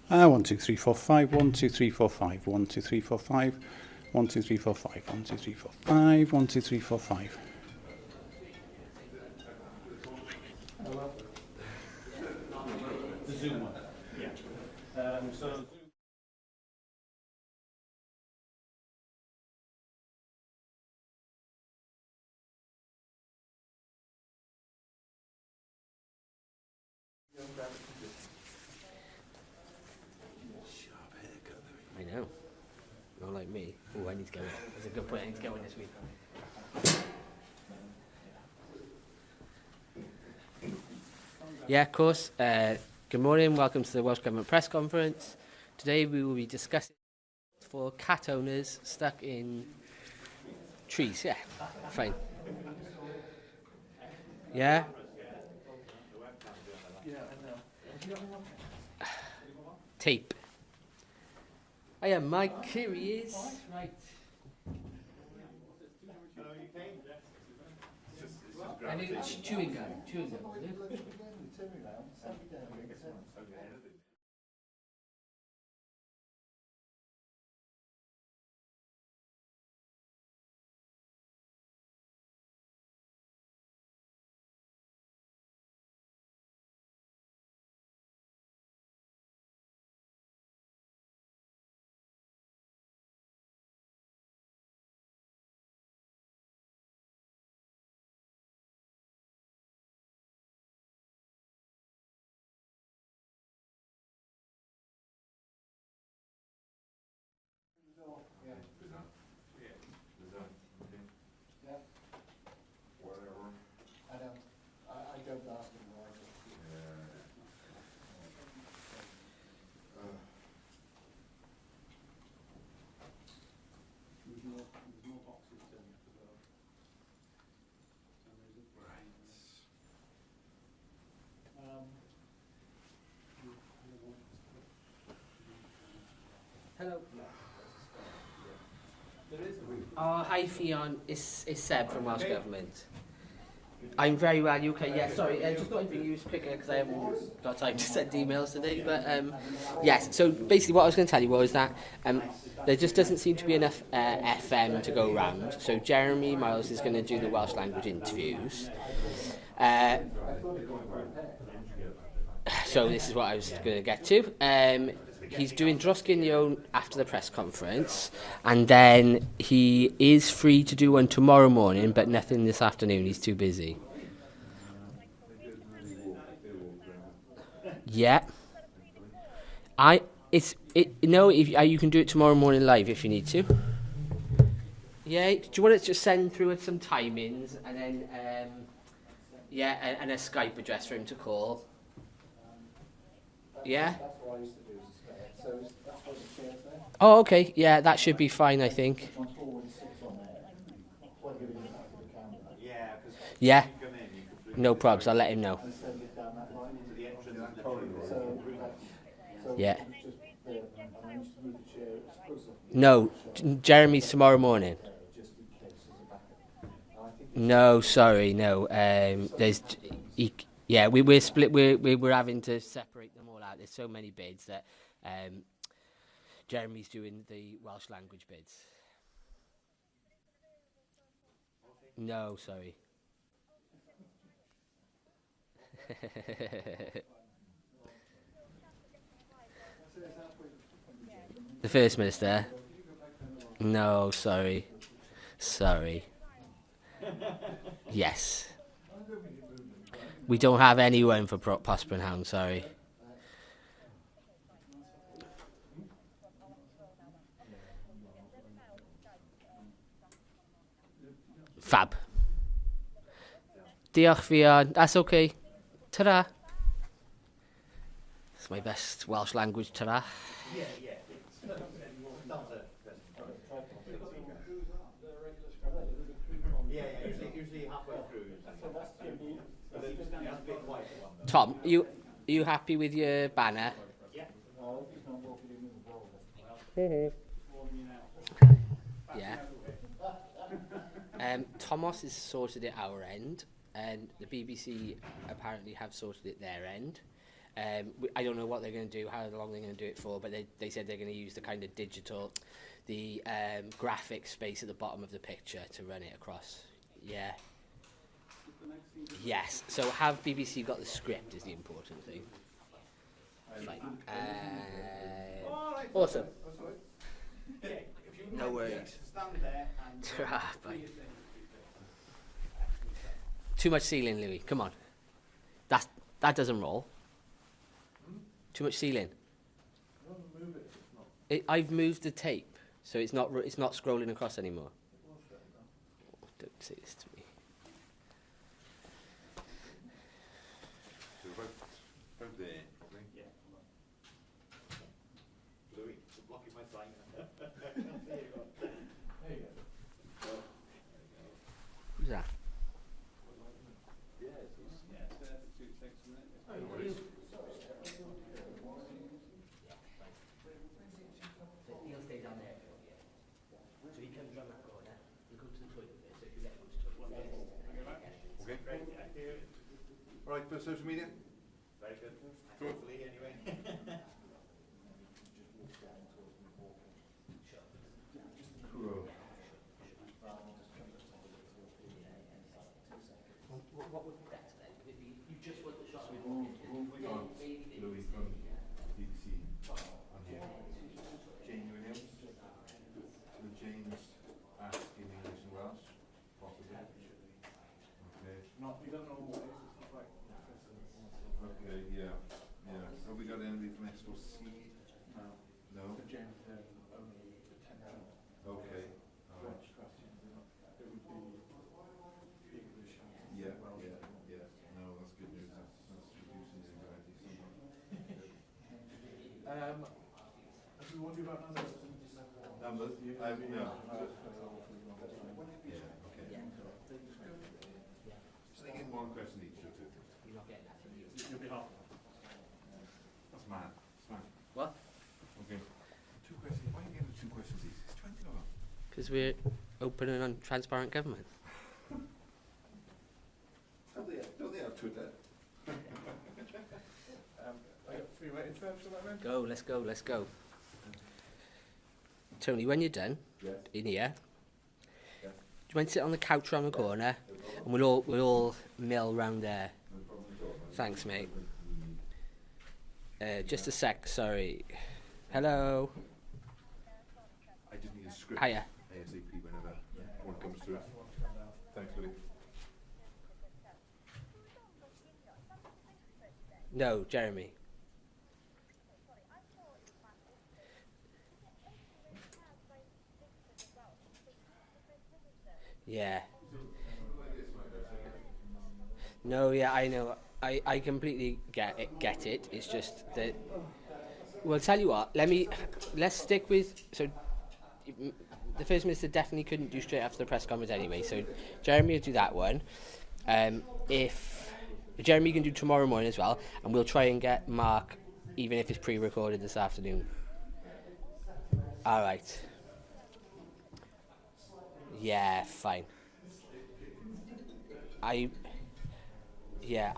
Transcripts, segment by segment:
1, 2, 3, 4, 5. 1, 2, 3, 4, 5. 1, 2, 3, 4, 5. 1, 2, 3, 4, 5. 1, 2, 3, 4, 5. 1, 2, 3, 4, 5. The Zoom one. Yeah. So. I know. Not like me. Oh, I need to go in. That's a good point. I need to go in this week. Yeah, of course. Good morning. Welcome to the Welsh Government Press Conference. Today we will be discussing for cat owners stuck in trees. Yeah, fine. Yeah? Tape. I am Mike. Here he is. Right. And it's chewing gum. Chewing gum. Hello. Oh, hi Fion. It's Seb from Welsh Government. I'm very well, you okay? Yeah, sorry, I just thought I'd bring you quicker because I haven't got time to send emails today. But yes, so basically what I was going to tell you was that there just doesn't seem to be enough FM to go round. So Jeremy Miles is going to do the Welsh language interviews. So this is what I was going to get to. He's doing Drosginio after the press conference, and then he is free to do one tomorrow morning, but nothing this afternoon. He's too busy. Yeah. You can do it tomorrow morning live if you need to. Yeah. Do you want to just send through it some timings and then and a Skype address for him to call? Yeah. Oh, okay. Yeah, that should be fine, I think. Yeah. No probs. I'll let him know. Yeah. No, Jeremy's tomorrow morning. No, sorry, no. We're split. We're having to separate them all out. There's so many bids that Jeremy's doing the Welsh language bids. No, sorry. The First Minister? No, sorry. Sorry. Yes. We don't have anyone for Prosper and Hound, sorry. Fab. Diolch Fion. That's okay. Ta-ra. It's my best Welsh language, ta-ra. Yeah. Usually halfway through. Tom, are you happy with your banner? Yeah. Yeah. Thomas has sorted it our end, and the BBC apparently have sorted it their end. I don't know what they're going to do, how long they're going to do it for, but they said they're going to use the kind of digital, the graphic space at the bottom of the picture to run it across. Yeah. Yes. So have BBC got the script is the important thing. Fine. Awesome. No worries. Bye. Too much ceiling, Louis. Come on. That doesn't roll. Too much ceiling. I've moved the tape, so it's not scrolling across anymore. Oh, don't say this to me. So about there. Yeah. Louis, you're blocking my sign. There you go. There you go. Who's that? He'll stay down there. So he comes around that corner. He'll go to the toilet first. So if you let him go to the toilet first. Okay. Great. Thank you. All right, for social media. Very good. Hopefully, anyway. Cool. What would be better then? Would it be you just want the shot with Moving on. Louis from BBC on here. Jane Williams. Will James ask in English and Welsh? Possibly. Okay. You don't know what it is, it's like. Okay, yeah. Have we got anybody from Expo C? No? The James only attention. Okay. All right. Welsh questions, it would be English and Yeah. Welsh. No, that's good news. That's reducing the anxiety somewhat. If we want to do about numbers, Numbers? yeah. Yeah, okay. Just think in one question each or two. You're not getting that from you. You'll be half. That's mad. What? Okay. Two questions. Why are you getting two questions each? It's 20 of them. Because we're open and transparent government. Don't they have Twitter? I got 3 waiting terms for that then? Go, let's go. Tony, when you're done, Yes. in here, Yeah. do you mind sit on the couch around the corner, and we'll all mill round there. No problem at all. Thanks, mate. Just a sec, sorry. Hello. I just need a script. Hiya. ASAP whenever one comes through. Thanks, Louis. No, Jeremy. Yeah. No, yeah, I know. I completely get it. It's just that. Well, tell you what. Let's stick with. So, the First Minister definitely couldn't do straight after the press conference anyway. So, Jeremy will do that one. If Jeremy can do tomorrow morning as well, and we'll try and get Mark, even if it's pre-recorded this afternoon. All right. Yeah, fine. Yeah.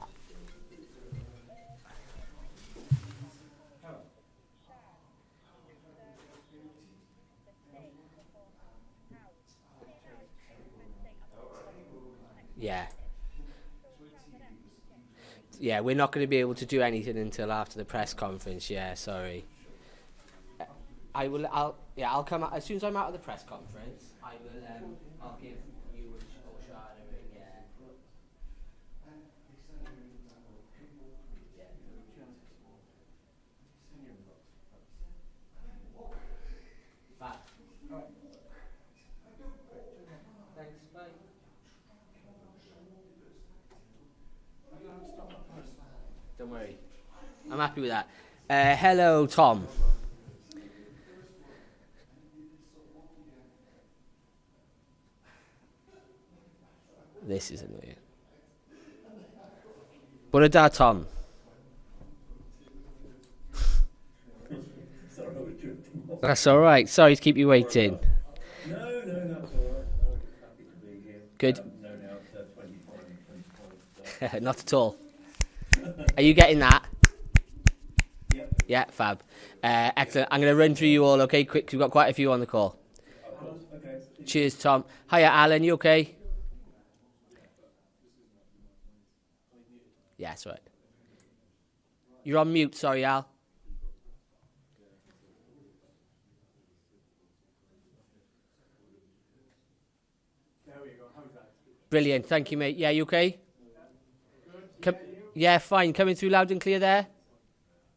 Yeah. Yeah, we're not going to be able to do anything until after the press conference. Yeah, sorry. I'll come out as soon as I'm out of the press conference. I will. I'll give you or Shard a ring. Yeah. Fab. Thanks. Bye. Don't worry. I'm happy with that. Hello, Tom. This is annoying. Bore da, Tom. That's all right. Sorry to keep you waiting. No, that's all right. I'm happy to be here. Good. No, now it's 25 and 25. So. Not at all. Are you getting that? Yeah, fab. Excellent. I'm going to run through you all, okay, quick, 'cause we've got quite a few on the call. Okay. Cheers, Tom. Hiya, Alan, you okay? Yeah, that's right. You're on mute, sorry, Al. There we go. How's that? Brilliant, thank you, mate. Yeah, you okay? Good. Yeah, fine. Coming through loud and clear there?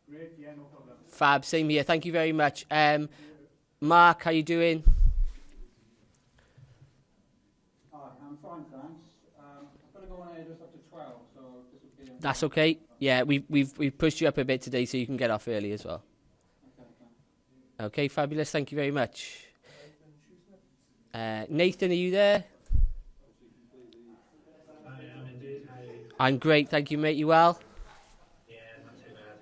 Great. Yeah, no problem. Fab, same here. Thank you very much. Mark, how you doing? Hi, I'm fine, thanks. I'm going to go on air just after 12, so this will be... That's okay. Yeah, we've pushed you up a bit today so you can get off early as well. Okay, thanks. Okay, fabulous. Thank you very much. Nathan, are you there? I am indeed. How are you? I'm great, thank you, mate. You well? Yeah, not too bad.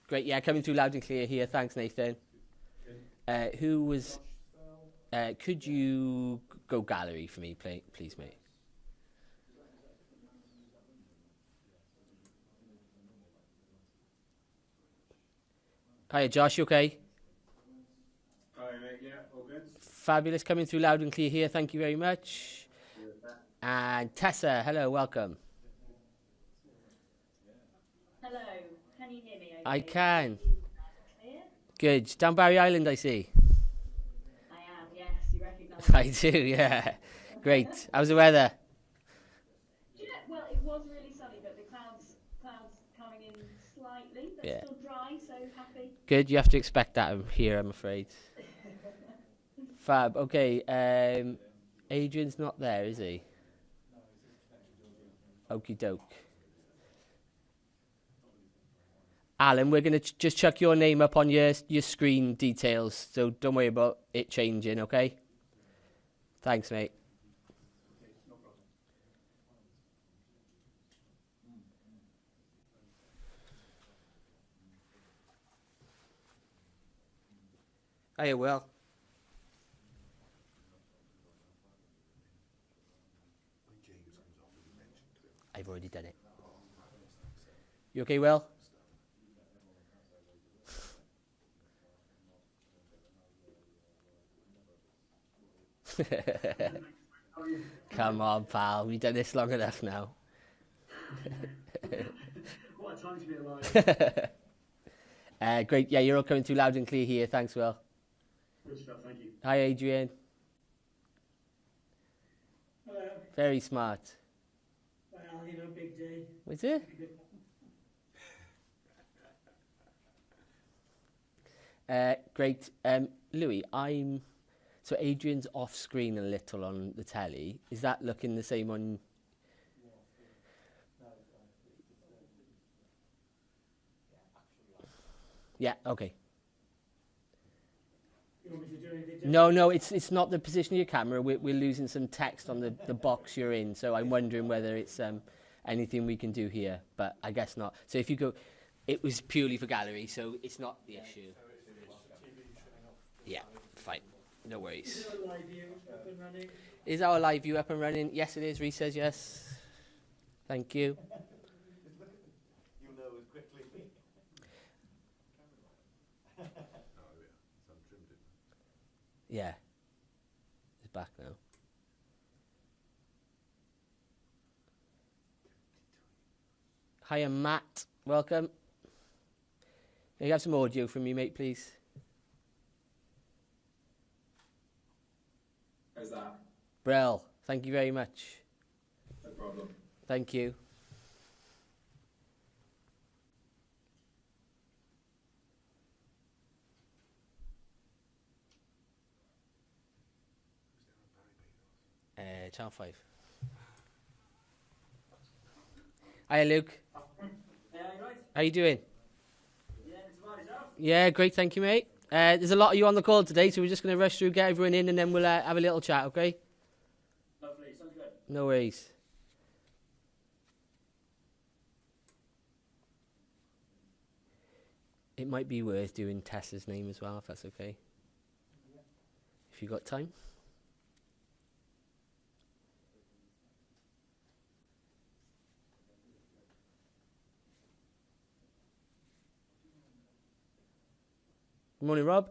Great, yeah, coming through loud and clear here. Thanks, Nathan. Who was... could you go gallery for me, please, mate? Hiya, Josh, you okay? Hi, mate. Yeah, all good. Fabulous, coming through loud and clear here. Thank you very much. And Tessa, hello, welcome. Hello, can you hear me okay? I can. Clear? Good. Down Barry Island, I see. I am, yes, you recognise me. I do, yeah. Great. How's the weather? Do you know, well, it was really sunny, but the clouds coming in slightly, but Yeah. still dry, so happy. Good, you have to expect that here, I'm afraid. Fab, okay. Adrian's not there, is he? Okie doke. Alan, we're going to just chuck your name up on your screen details, so don't worry about it changing, okay? Thanks, mate. Hiya, Will. I've already done it. You okay, Will? Come on, pal. We've done this long enough now. What a time to be alive. Great. Yeah, you're all coming through loud and clear here. Thanks, Will. Good stuff, thank you. Hi, Adrian. Hello. Very smart. Well, you know, big day. Was it? Great. Louis, so Adrian's off screen a little on the telly. Is that looking the same on... Yeah, okay. You want me to do anything No, it's not the position of your camera. We're losing some text on the box you're in, so I'm wondering whether it's anything we can do here, but I guess not. So if you go... It was purely for gallery, so it's not the issue. Yeah, fine. No worries. Is our live view up and running? Is our live view up and running? Yes, it is. Reece says yes. Thank you. You know as quickly. Yeah. It's back now. Hiya, Matt. Welcome. Can you have some audio from me, mate, please? How's that? Brell, thank you very much. No problem. Thank you. Channel 5. Hiya, Luke. Yeah, you right? How you doing? Yeah, it's about yourself. Yeah, great, thank you, mate. There's a lot of you on the call today, so we're just going to rush through, get everyone in, and then we'll have a little chat, okay? Lovely, sounds good. No worries. It might be worth doing Tessa's name as well, if that's okay. If you got time. Morning, Rob.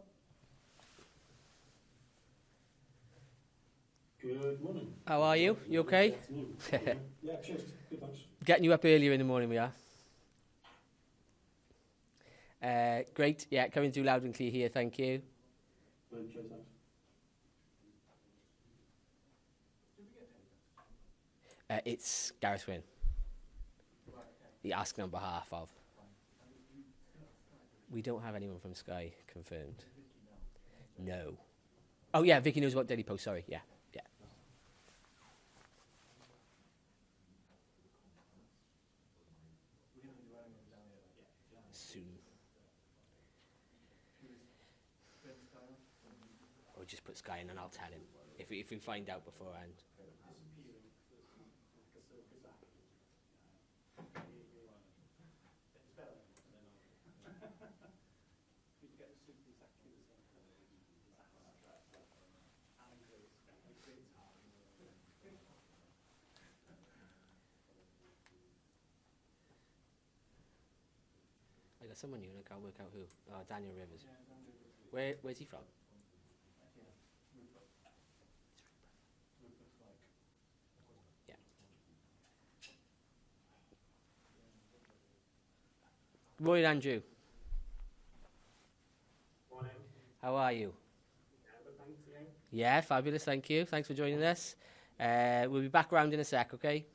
Good morning. How are you? You okay? Good afternoon. Yeah, cheers. Good, thanks. Getting you up earlier in the morning, we are. Great. Yeah, coming through loud and clear here. Thank you. Good, cheers, thanks. It's Gareth Wynn. He asking on behalf of. We don't have anyone from Sky confirmed. No. Oh yeah, Vicky knows about Daily Post. Sorry. Yeah. Yeah. Soon. Or just put Sky in and I'll tell him if we find out beforehand. I got someone new and I can't work out who. Oh, Daniel Rivers. Where's he from? Yeah. Morning, Andrew. Morning. How are you? Yeah, good, thanks, you. Yeah, fabulous. Thank you. Thanks for joining us. We'll be back round in a sec, okay?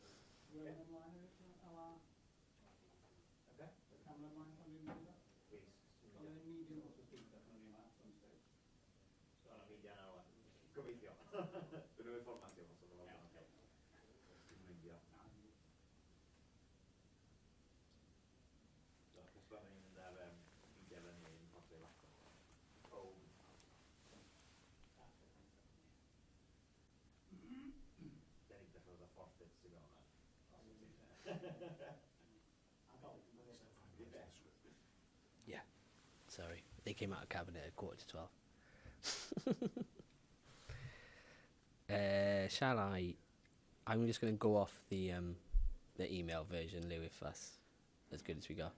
Yeah. Sorry. They came out of cabinet at 11:45. Shall I? I'm just going to go off the email version, Lou, if that's as good as we got.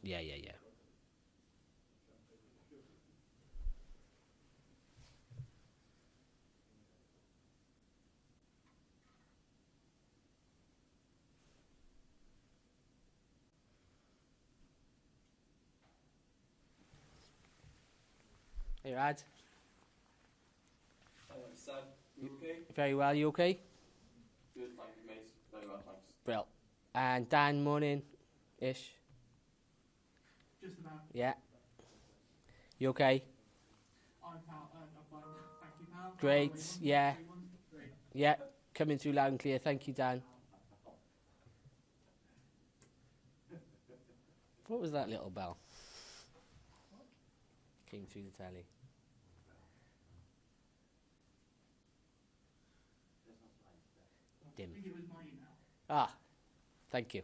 Yeah. Hey, Rad. Sam, you okay? Very well. You okay? Good, thank you, mate. Very well, thanks. Brill. And Dan, morning-ish. Just about. Yeah. You okay? I'm fine, thank you, pal. Great. Yeah. Great. Yeah. Coming through loud and clear. Thank you, Dan. What was that little bell? Came through the telly. I Dim. think it was my email. Ah, thank you.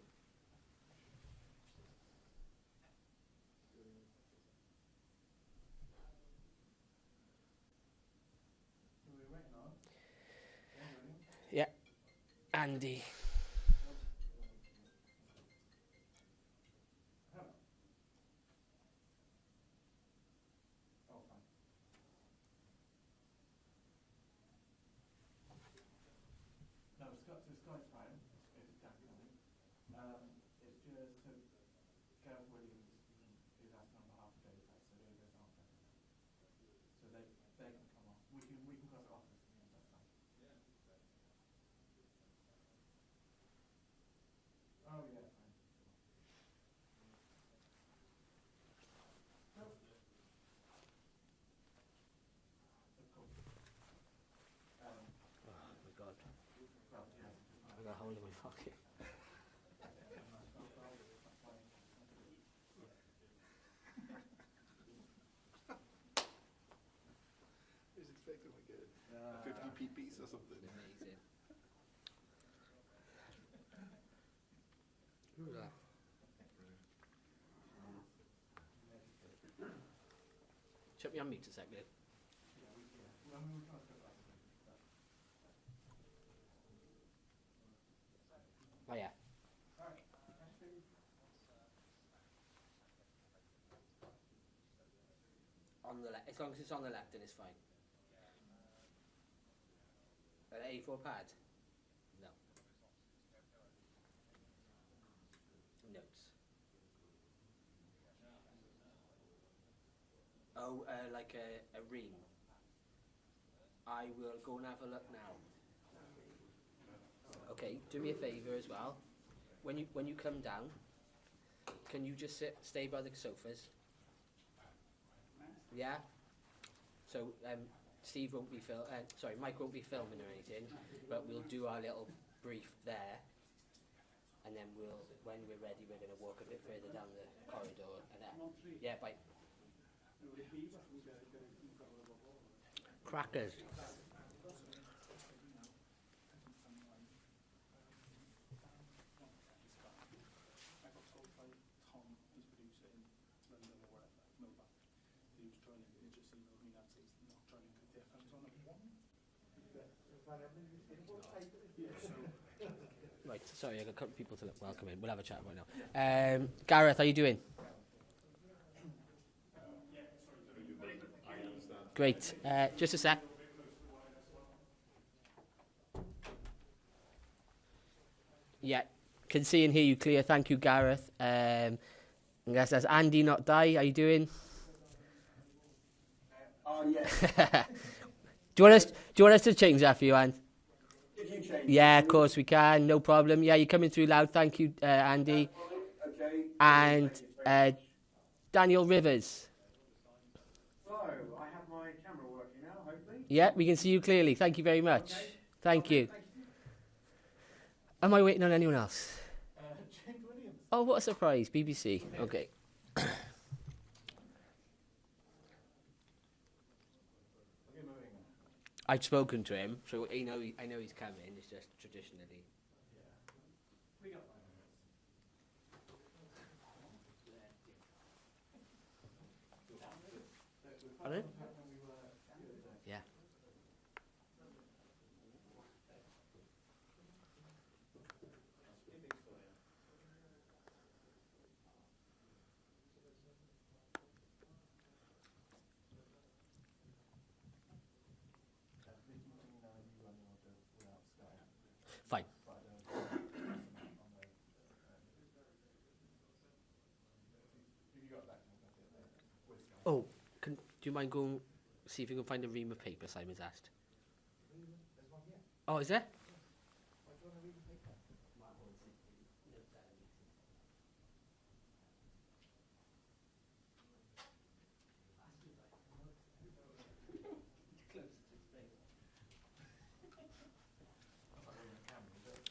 Yeah, Andy. No, Sky's fine. It's Dan coming. It's just Gareth Williams is asking on behalf of Daily Post, so Daily Post aren't present. So they can come off. We can cross it off as that's fine. Oh yeah, fine. No. Cool. Oh my God. I got a hole in my pocket. I was expecting like a 50p piece or something. Amazing. Who's that? Shut me on mute a sec, Lou. Oh yeah. On the left. As long as it's on the left, then it's fine. An A4 pad? No. Notes. Oh, like a ream. I will go and have a look now. Okay, do me a favour as well. When you come down, can you just stay by the sofas? Yeah. So Steve won't be Mike won't be filming or anything, but we'll do our little brief there, and then when we're ready, we're going to walk a bit further down the corridor and then. Yeah, bye. Crackers. Right, sorry, I got a couple of people to welcome in. We'll have a chat right now. Gareth, how you doing? Great. Just a sec. Yeah, can see and hear you clear. Thank you, Gareth. I guess that's Andy, not Die. How you doing? Yeah. Do you want us to change that for you, Andy? Did you change? Yeah, of course we can. No problem. Yeah, you're coming through loud. Thank you, Andy. Okay. And Daniel Rivers. So, I have my camera working now, hopefully. Yeah, we can see you clearly. Thank you very much. Okay. Thank you. Am I waiting on anyone else? James Williams. Oh, what a surprise. BBC. Okay. I've spoken to him, so I know he's coming. It's just traditionally. We got Pardon? Yeah. Fine. Oh, do you mind going see if you can find a ream of paper? Simon's asked. Oh, is there?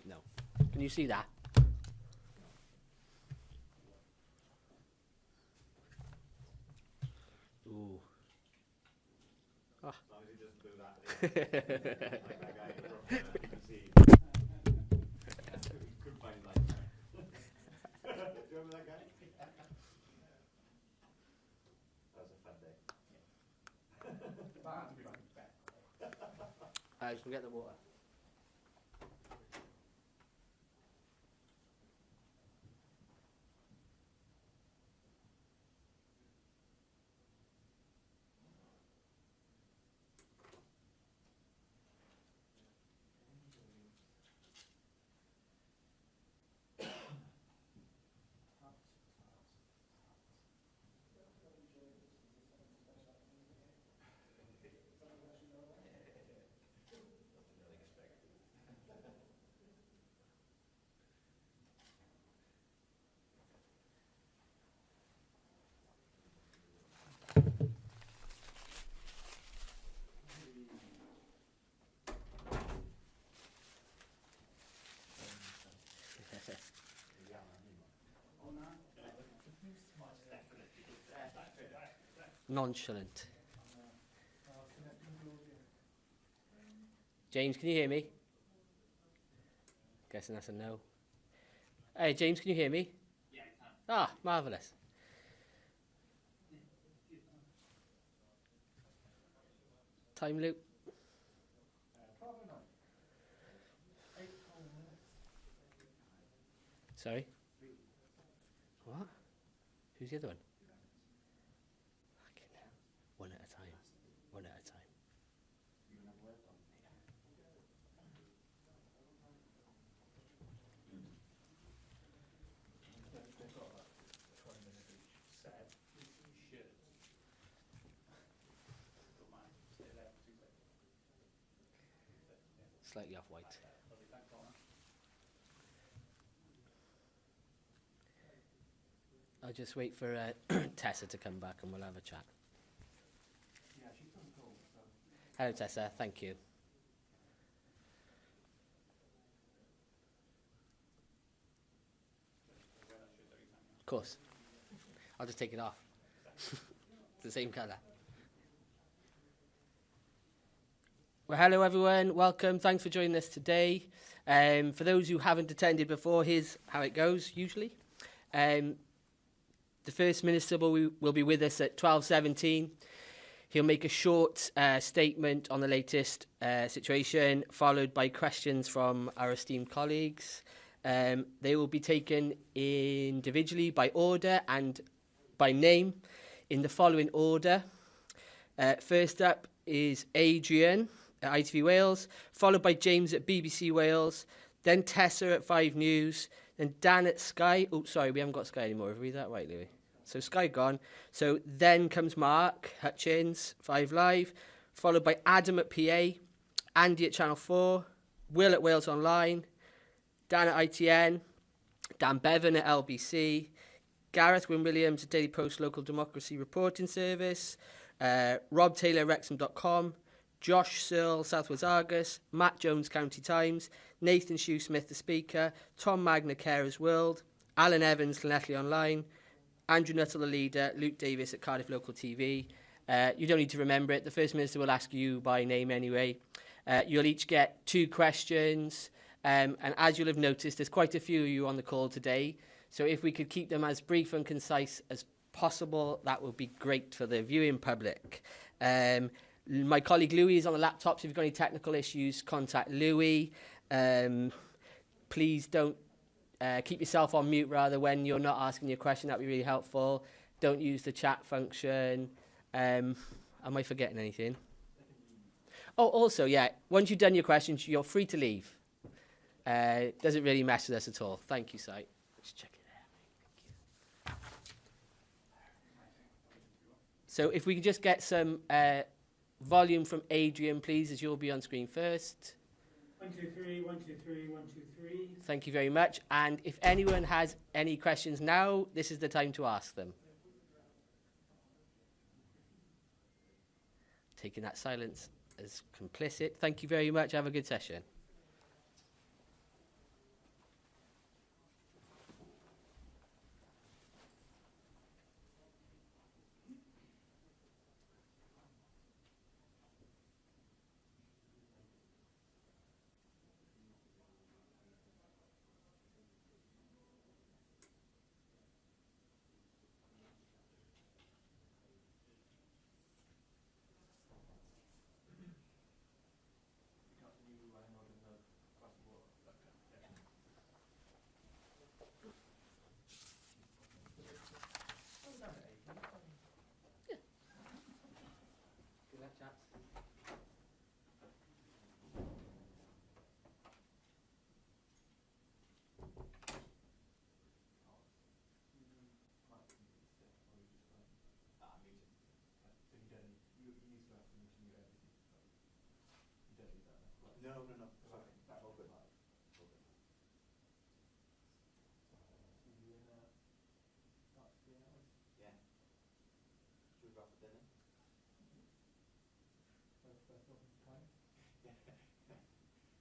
No. Can you see that? Ooh. Ah. As long as he doesn't do that. Like that guy from BBC. Couldn't find his life. Do you remember that guy? That was a fun day. Just forget the water. Nonchalant. James, can you hear me? Guessing that's a no. Hey, James, can you hear me? Yeah, I can. Ah, marvellous. Time loop. Sorry? What? Who's the other one? Fucking hell. 1:09. slightly off white. I'll just wait for Tessa to come back and we'll have a chat. Yeah, she's on call, so. Hello, Tessa. Thank you. Of course. I'll just take it off. It's the same colour. Well, hello everyone. Welcome. Thanks for joining us today. For those who haven't attended before, here's how it goes usually. The First Minister will be with us at 12:17. He'll make a short statement on the latest situation, followed by questions from our esteemed colleagues. They will be taken individually by order and by name in the following order. First up is Adrian at ITV Wales, followed by James at BBC Wales, then Tessa at 5 News, then Dan at Sky. Oh, sorry, we haven't got Sky anymore. Have we read that right, Louis? So Sky gone. So then comes Mark Hutchins, 5 Live, followed by Adam at PA, Andy at Channel 4, Will at Wales Online, Dan at ITN, Dan Bevan at LBC, Gareth Wynne-Williams at Daily Post Local Democracy Reporting Service, Rob Taylor at Wrexham.com, Josh Searle, South Wales Argus, Matt Jones, County Times, Nathan Shoesmith, The Speaker, Tom Magna, Carers World, Alan Evans, Llanelli Online, Andrew Nuttall, The Leader, Luke Davis at Cardiff Local TV. You don't need to remember it. The First Minister will ask you by name anyway. You'll each get 2 questions. And as you'll have noticed, there's quite a few of you on the call today. So if we could keep them as brief and concise as possible, that would be great for the viewing public. My colleague Louis is on the laptop, so if you've got any technical issues, contact Louis. Please don't keep yourself on mute, rather, when you're not asking your question. That would be really helpful. Don't use the chat function. Am I forgetting anything? Oh, also, yeah, once you've done your questions, you're free to leave. Doesn't really mess with us at all. Thank you, Si. Let's check it out. Thank you. So if we could just get some volume from Adrian, please, as you'll be on screen first. 1, 2, 3, 1, 2, 3, 1, 2, 3. Thank you very much. And if anyone has any questions now, this is the time to ask them. Taking that silence as complicit. Thank you very much. Have a good session. No. Sorry. All good. Yeah. Should we go out for dinner?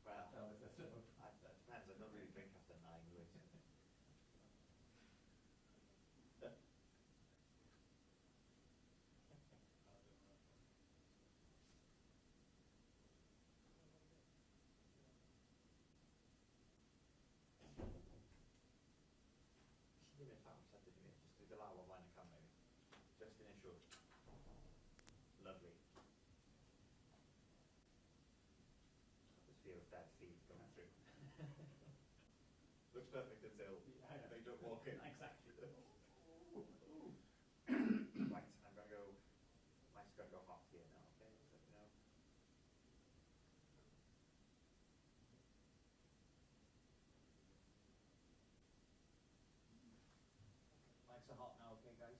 Well, that depends. I don't really drink after 9, really. Just do the live online account maybe. Just initial. Lovely. Just feel if that feed coming through. Looks perfect until they don't walk in. Exactly. Right, I'm gonna go. Mike's gonna go hot here now. Okay, just let me know. Mics are hot now, okay, guys?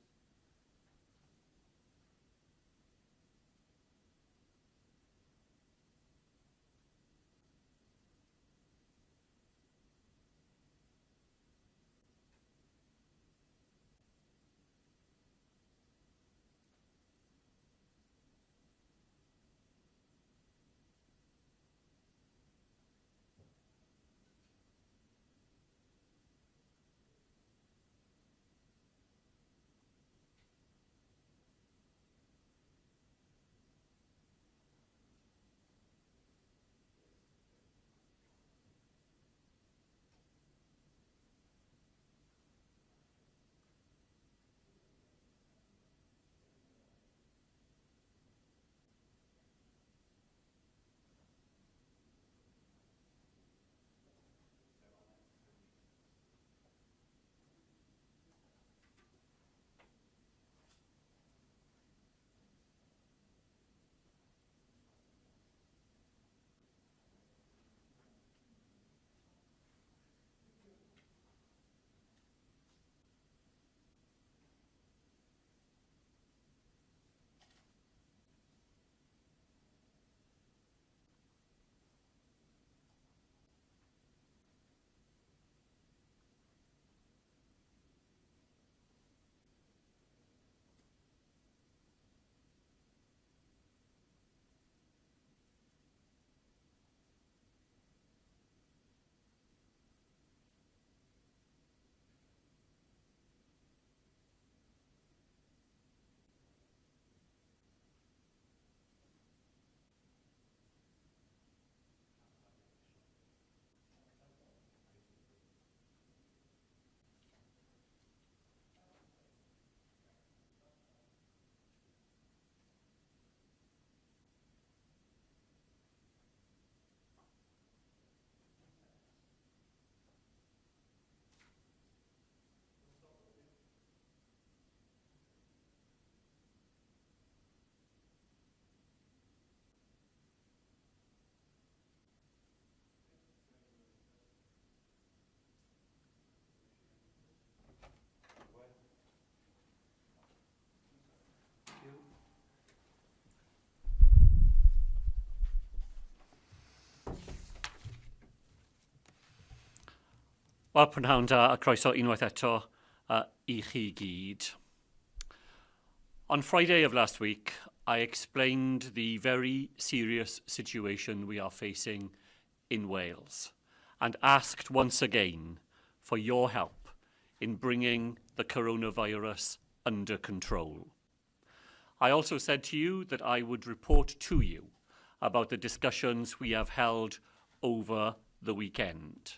Wel, prynhawn da a croeso unwaith eto I chi gyd. On Friday of last week, I explained the very serious situation we are facing in Wales and asked once again for your help in bringing the coronavirus under control. I also said to you that I would report to you about the discussions we have held over the weekend.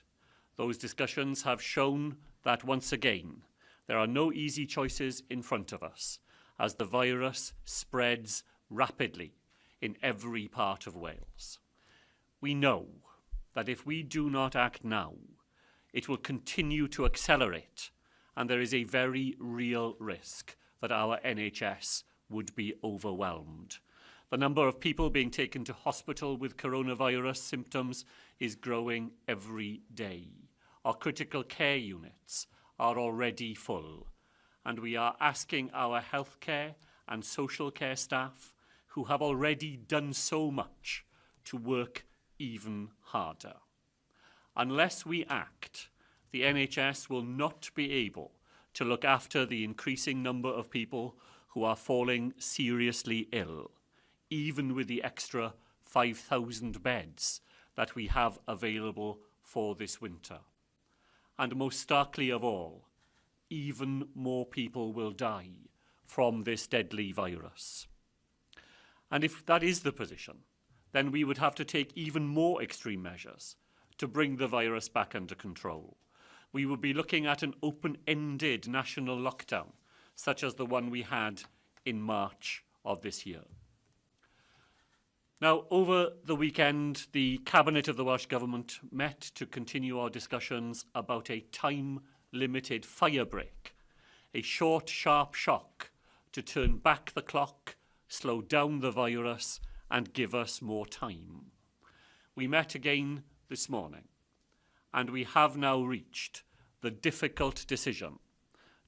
Those discussions have shown that once again, there are no easy choices in front of us as the virus spreads rapidly in every part of Wales. We know that if we do not act now, it will continue to accelerate, and there is a very real risk that our NHS would be overwhelmed. The number of people being taken to hospital with coronavirus symptoms is growing every day. Our critical care units are already full, and we are asking our healthcare and social care staff, who have already done so much, to work even harder. Unless we act, the NHS will not be able to look after the increasing number of people who are falling seriously ill, even with the extra 5,000 beds that we have available for this winter. And most starkly of all, even more people will die from this deadly virus. And if that is the position, then we would have to take even more extreme measures to bring the virus back under control. We would be looking at an open-ended national lockdown, such as the one we had in March of this year. Now, over the weekend, the Cabinet of the Welsh Government met to continue our discussions about a time-limited fire break, a short, sharp shock to turn back the clock, slow down the virus, and give us more time. We met again this morning, and we have now reached the difficult decision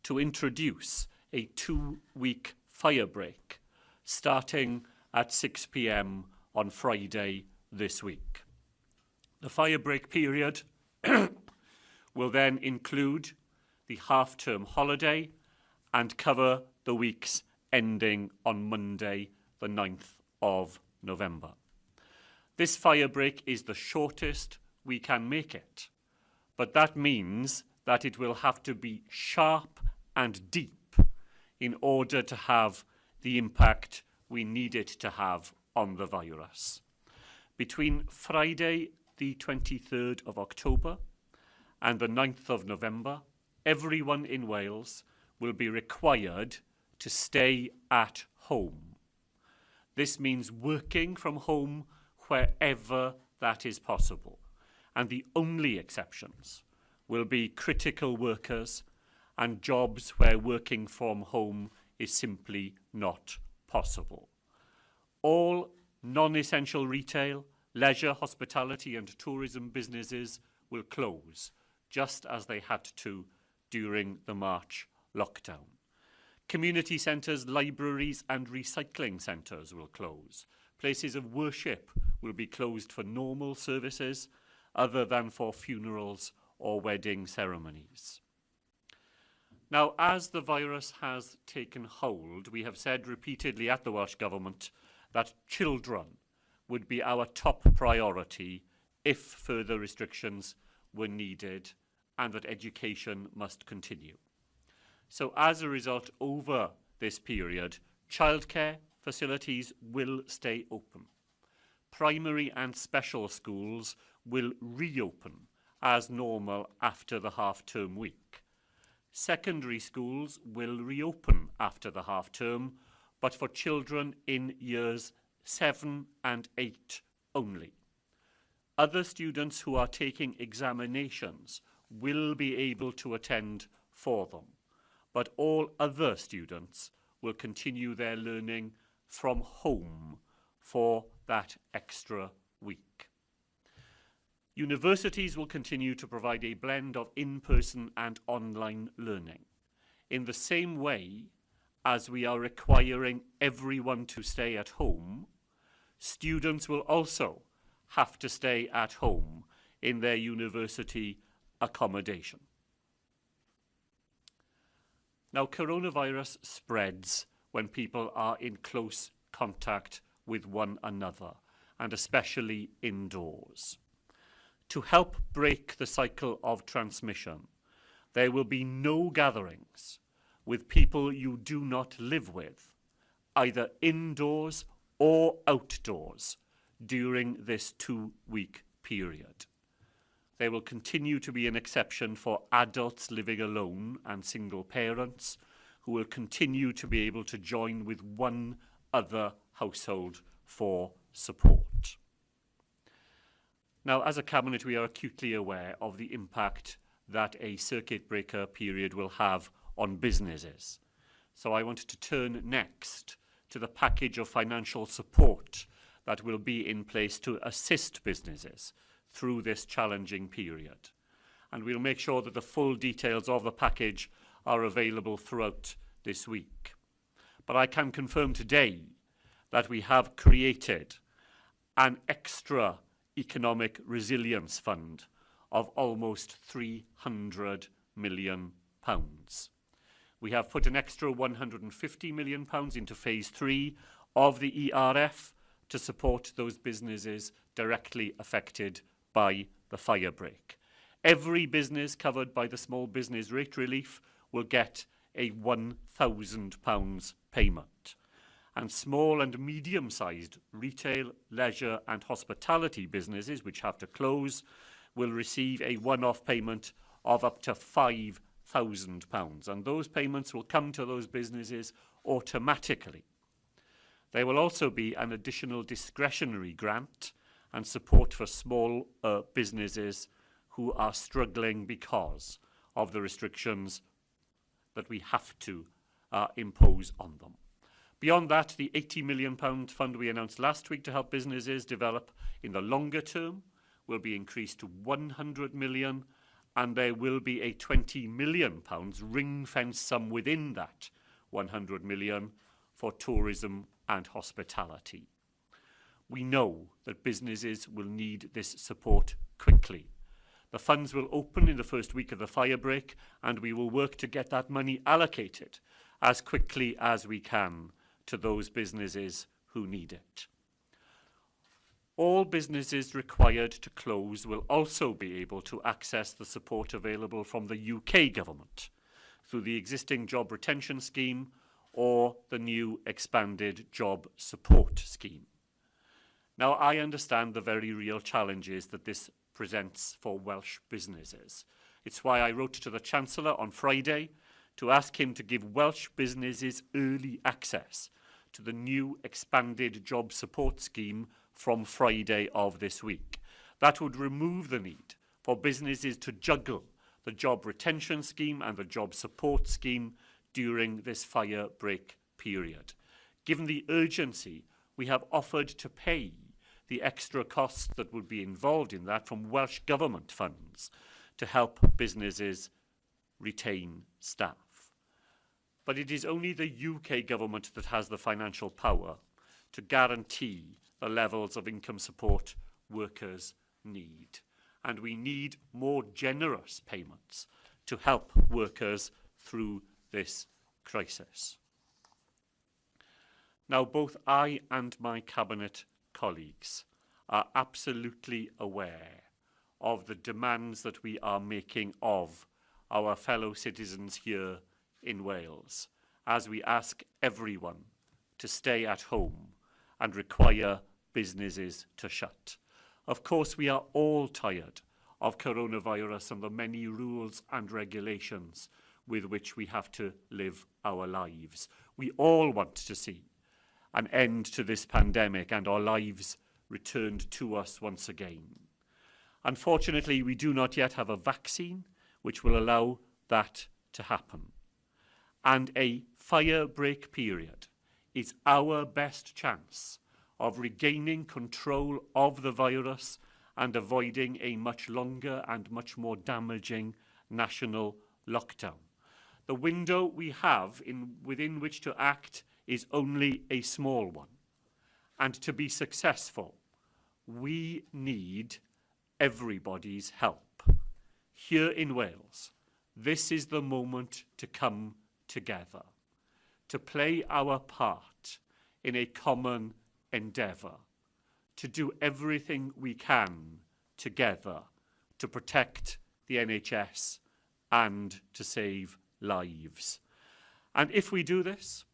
to introduce a 2-week fire break starting at 6 p.m. on Friday this week. The fire break period will then include the half-term holiday and cover the weeks ending on Monday, the 9th of November. This fire break is the shortest we can make it, but that means that it will have to be sharp and deep in order to have the impact we need it to have on the virus. Between Friday, the 23rd of October and the 9th of November, everyone in Wales will be required to stay at home. This means working from home wherever that is possible, and the only exceptions will be critical workers and jobs where working from home is simply not possible. All non-essential retail, leisure, hospitality and tourism businesses will close, just as they had to during the March lockdown. Community centres, libraries and recycling centres will close. Places of worship will be closed for normal services other than for funerals or wedding ceremonies. Now, as the virus has taken hold, we have said repeatedly at the Welsh Government that children would be our top priority if further restrictions were needed and that education must continue. So as a result, over this period, childcare facilities will stay open. Primary and special schools will reopen as normal after the half-term week. Secondary schools will reopen after the half-term, but for children in years 7 and 8 only. Other students who are taking examinations will be able to attend for them, but all other students will continue their learning from home for that extra week. Universities will continue to provide a blend of in-person and online learning. In the same way as we are requiring everyone to stay at home, students will also have to stay at home in their university accommodation. Now, coronavirus spreads when people are in close contact with one another, and especially indoors. To help break the cycle of transmission, there will be no gatherings with people you do not live with, either indoors or outdoors, during this 2-week period. There will continue to be an exception for adults living alone and single parents who will continue to be able to join with one other household for support. Now, as a Cabinet, we are acutely aware of the impact that a circuit breaker period will have on businesses. So I wanted to turn next to the package of financial support that will be in place to assist businesses through this challenging period. And we'll make sure that the full details of the package are available throughout this week. But I can confirm today that we have created an extra economic resilience fund of almost £300 million. We have put an extra £150 million into phase 3 of the ERF to support those businesses directly affected by the fire break. Every business covered by the small business rate relief will get a £1,000 payment. And small and medium-sized retail, leisure and hospitality businesses which have to close will receive a one-off payment of up to £5,000. And those payments will come to those businesses automatically. There will also be an additional discretionary grant and support for small businesses who are struggling because of the restrictions that we have to impose on them. Beyond that, the £80 million fund we announced last week to help businesses develop in the longer term will be increased to £100 million, and there will be a £20 million ring-fence sum within that £100 million for tourism and hospitality. We know that businesses will need this support quickly. The funds will open in the first week of the fire break, and we will work to get that money allocated as quickly as we can to those businesses who need it. All businesses required to close will also be able to access the support available from the UK government through the existing job retention scheme or the new expanded job support scheme. Now, I understand the very real challenges that this presents for Welsh businesses. It's why I wrote to the Chancellor on Friday to ask him to give Welsh businesses early access to the new expanded job support scheme from Friday of this week. That would remove the need for businesses to juggle the job retention scheme and the job support scheme during this fire break period. Given the urgency, we have offered to pay the extra costs that would be involved in that from Welsh Government funds to help businesses retain staff. But it is only the UK government that has the financial power to guarantee the levels of income support workers need. And we need more generous payments to help workers through this crisis. Now, both I and my Cabinet colleagues are absolutely aware of the demands that we are making of our fellow citizens here in Wales as we ask everyone to stay at home and require businesses to shut. Of course, we are all tired of coronavirus and the many rules and regulations with which we have to live our lives. We all want to see an end to this pandemic and our lives returned to us once again. Unfortunately, we do not yet have a vaccine which will allow that to happen. And a fire break period is our best chance of regaining control of the virus and avoiding a much longer and much more damaging national lockdown. The window we have within which to act is only a small one. And to be successful, we need everybody's help. here in Wales, this is the moment to come together, to play our part in a common endeavour, to do everything we can together to protect the NHS and to save lives. And if we do this,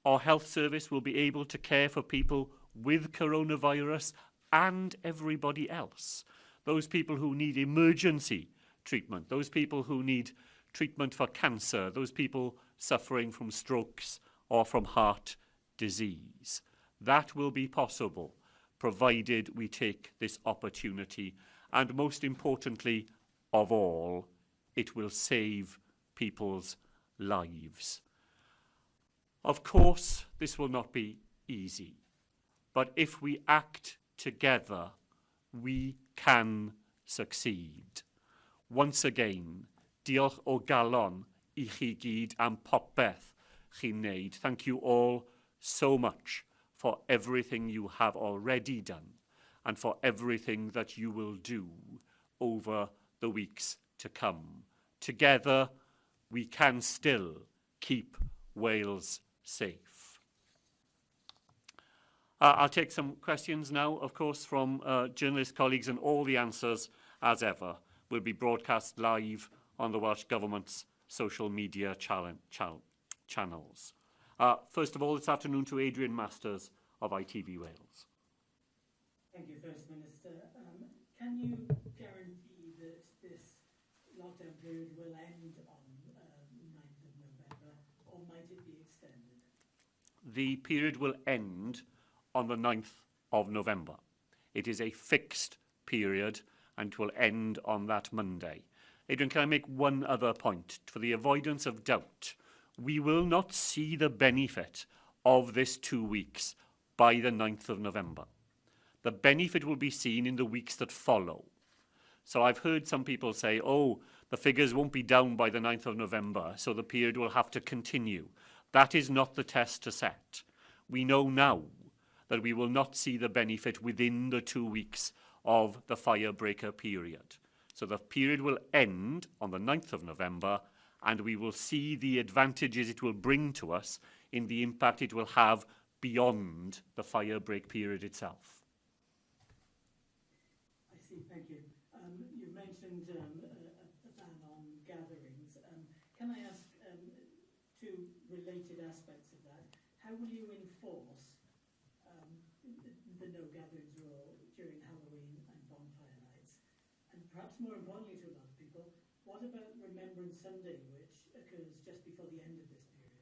our health service will be able to care for people with coronavirus and everybody else. Those people who need emergency treatment, those people who need treatment for cancer, those people suffering from strokes or from heart disease. That will be possible, provided we take this opportunity. And most importantly of all, it will save people's lives. Of course, this will not be easy, but if we act together, we can succeed. Once again, diolch o galon I chi gyd am popeth chi'n neud. Thank you all so much for everything you have already done and for everything that you will do over the weeks to come. Together, we can still keep Wales safe. I'll take some questions now, of course, from journalist colleagues, and all the answers, as ever, will be broadcast live on the Welsh Government's social media channels. First of all, this afternoon to Adrian Masters of ITV Wales. Thank you, First Minister. Can you guarantee that this lockdown period will end on 9th of November, or might it be extended? The period will end on the 9th of November. It is a fixed period and it will end on that Monday. Adrian, can I make one other point? For the avoidance of doubt, we will not see the benefit of this 2 weeks by the 9th of November. The benefit will be seen in the weeks that follow. So I've heard some people say, oh, the figures won't be down by the 9th of November, so the period will have to continue. That is not the test to set. We know now that we will not see the benefit within the 2 weeks of the firebreaker period. So the period will end on the 9th of November, and we will see the advantages it will bring to us in the impact it will have beyond the firebreak period itself. I see, thank you. You mentioned a ban on gatherings. Can I ask two related aspects of that? How will you enforce the no gatherings rule during Halloween and bonfire nights? And perhaps more importantly to a lot of people, what about Remembrance Sunday, which occurs just before the end of this period?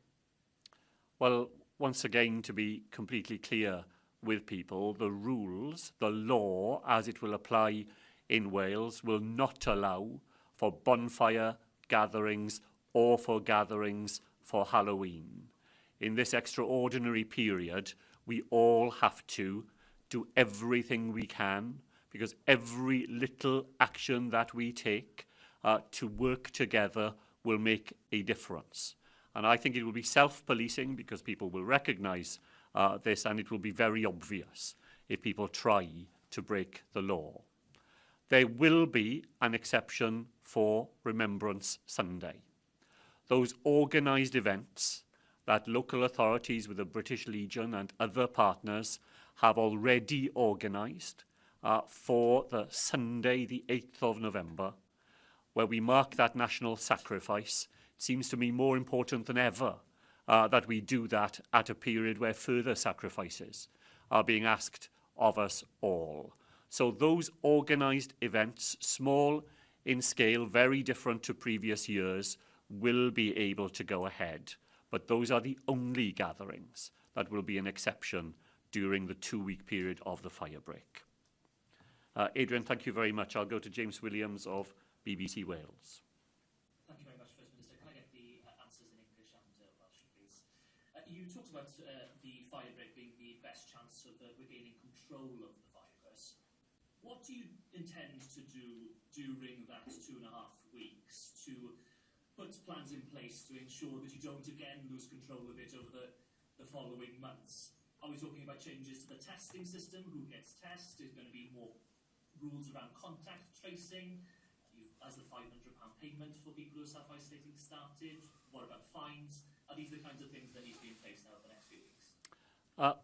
Well, once again, to be completely clear with people, the rules, the law as it will apply in Wales will not allow for bonfire gatherings or for gatherings for Halloween. In this extraordinary period, we all have to do everything we can, because every little action that we take to work together will make a difference. And I think it will be self-policing, because people will recognise this, and it will be very obvious if people try to break the law. There will be an exception for Remembrance Sunday. Those organised events that local authorities with the British Legion and other partners have already organised for the Sunday, the 8th of November, where we mark that national sacrifice. It seems to me more important than ever that we do that at a period where further sacrifices are being asked of us all. So those organised events, small in scale, very different to previous years, will be able to go ahead. But those are the only gatherings that will be an exception during the 2-week period of the firebreak. Adrian, thank you very much. I'll go to James Williams of BBC Wales. Thank you very much, First Minister. Can I get the answers in English and Welsh, please? You talked about the firebreak being the best chance of regaining control of the virus. What do you intend to do during that 2.5 weeks to put plans in place to ensure that you don't again lose control of it over the following months? Are we talking about changes to the testing system? Who gets tested? Is going to be more rules around contact tracing? has the £500 payment for people who are self-isolating started? What about fines? Are these the kinds of things that need to be in place now over the next few weeks?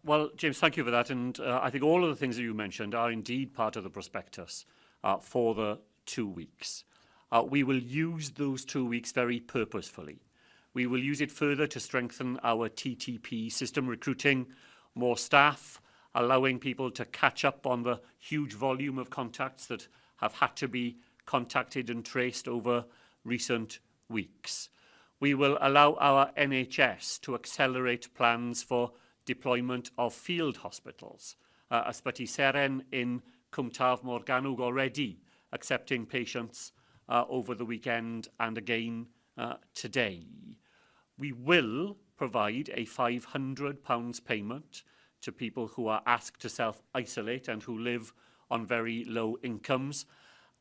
Well, James, thank you for that. And I think all of the things that you mentioned are indeed part of the prospectus for the 2 weeks. We will use those 2 weeks very purposefully. We will use it further to strengthen our TTP system, recruiting more staff, allowing people to catch up on the huge volume of contacts that have had to be contacted and traced over recent weeks. We will allow our NHS to accelerate plans for deployment of field hospitals. Ysbyty Seren in Cwm Taf Morgannwg already accepting patients over the weekend and again today. We will provide a £500 payment to people who are asked to self-isolate and who live on very low incomes.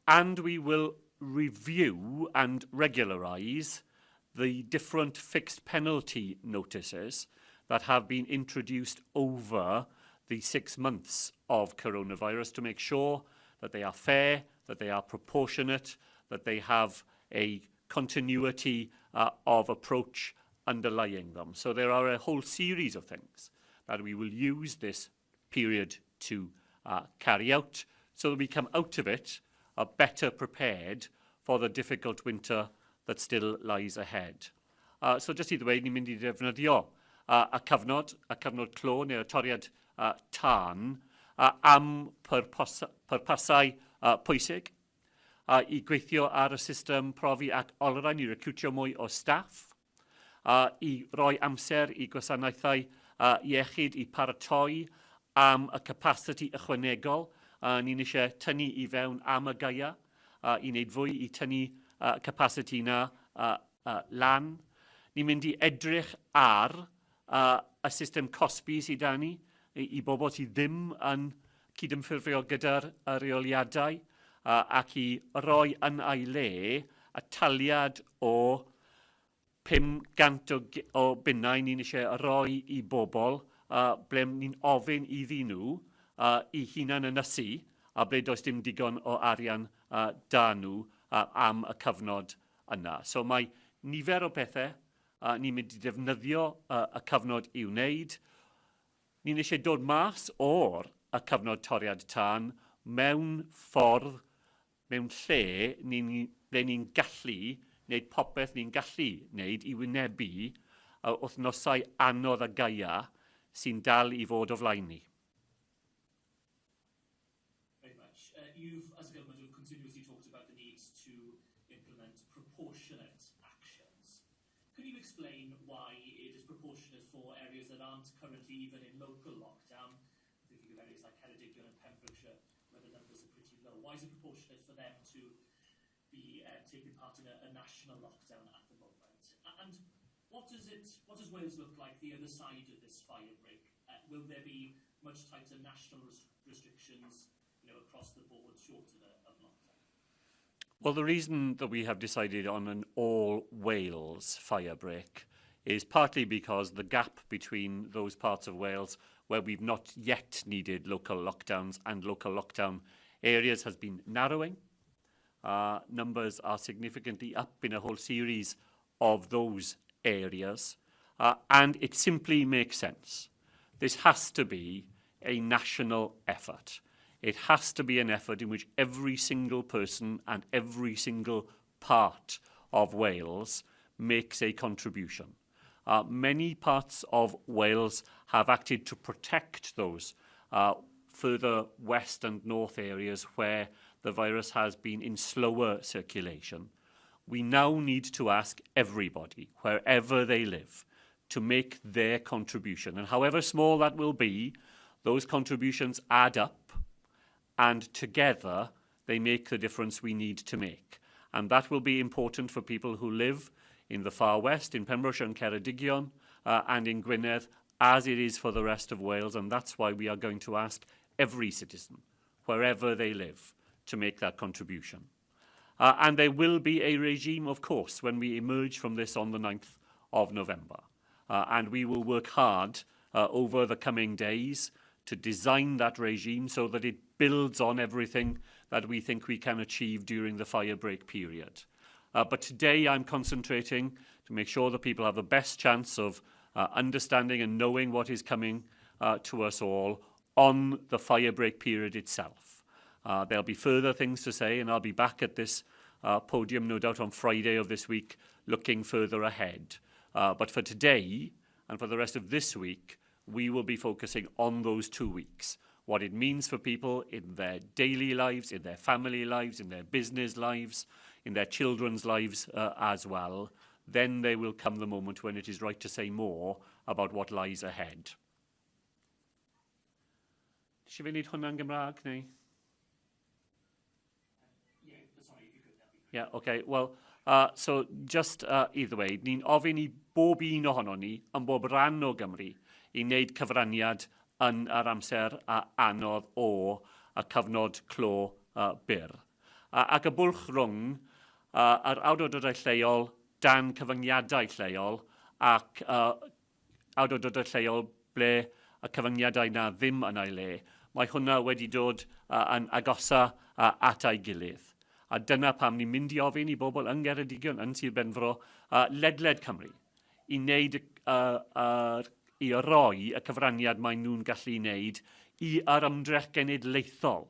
And we will review and regularise the different fixed penalty notices that have been introduced over the 6 months of coronavirus to make sure that they are fair, that they are proportionate, that they have a continuity of approach underlying them. So there are a whole series of things that we will use this period to carry out so that we come out of it better prepared for the difficult winter that still lies ahead. So just either way, ni'n mynd I ddefnyddio y cyfnod clo neu y toriad tân am pwrpasau pwysig I gweithio ar y system profi ac olrhain I recrwtio mwy o staff, I roi amser I gwasanaethau iechyd I paratoi am y capacity ychwanegol. Ni'n eisiau tynnu I fewn am y gaia, I wneud fwy I tynnu capacity na lan. Ni'n mynd I edrych ar y system cosbi sydd da ni I bobl sydd ddim yn cydymffurfio gyda'r reoliadau ac I roi yn ei le y taliad o 500 o bunnau ni'n eisiau roi I bobl ble ni'n ofyn iddyn nhw I hunan ynysu a ble does dim digon o arian da nhw am y cyfnod yna. So mae nifer o bethau ni'n mynd I defnyddio y cyfnod I wneud. Ni'n eisiau dod mas o'r y cyfnod toriad tân mewn ffordd, mewn lle ble ni'n gallu wneud popeth ni'n gallu wneud I wynebu wythnosau anodd a gaia sy'n dal I fod o flaen ni. Very much. You've, as a government, have continuously talked about the need to implement proportionate actions. Can you explain why it is proportionate for areas that aren't currently even in local lockdown? I'm thinking of areas like Ceredigion and Pembrokeshire, where the numbers are pretty low. Why is it proportionate for them to be taking part in a national lockdown at the moment? And what does Wales look like the other side of this fire break? Will there be much tighter national restrictions, across the board, short of lockdown? Well, the reason that we have decided on an all-Wales fire break is partly because the gap between those parts of Wales where we've not yet needed local lockdowns and local lockdown areas has been narrowing. Numbers are significantly up in a whole series of those areas, and it simply makes sense. This has to be a national effort. It has to be an effort in which every single person and every single part of Wales makes a contribution. Many parts of Wales have acted to protect those further west and north areas where the virus has been in slower circulation. We now need to ask everybody, wherever they live, to make their contribution. And however small that will be, those contributions add up, and together they make the difference we need to make. And that will be important for people who live in the far west, in Pembrokeshire and Ceredigion, and in Gwynedd, as it is for the rest of Wales. And that's why we are going to ask every citizen, wherever they live, to make that contribution. And there will be a regime, of course, when we emerge from this on the 9th of November. And we will work hard over the coming days to design that regime so that it builds on everything that we think we can achieve during the fire break period. But today I'm concentrating to make sure that people have the best chance of understanding and knowing what is coming to us all on the fire break period itself. There'll be further things to say, and I'll be back at this podium no doubt on Friday of this week looking further ahead. But for today and for the rest of this week, we will be focusing on those 2 weeks, what it means for people in their daily lives, in their family lives, in their business lives, in their children's lives as well. Then there will come the moment when it is right to say more about what lies ahead. Ti fi wneud hwnna'n Gymraeg, neu? Yeah, sorry, if you could, that'd be great. Yeah, okay. Well, so just either way, ni'n ofyn I bob un ohono ni yn bob ran o Gymru I wneud cyfraniad yn yr amser anodd o y cyfnod clo byr. Ac y bwlch rhwng yr awdurdodau lleol dan cyfyngiadau lleol ac awdurdodau lleol ble y cyfyngiadau na ddim yn ei le, mae hwnna wedi dod yn agosa at ei gilydd. A dyna pam ni'n mynd I ofyn I bobl yng Ngheredigion yn Sir Benfro ledled Cymru I wneud I roi y cyfraniad mae nhw'n gallu wneud I yr ymdrech genedlaethol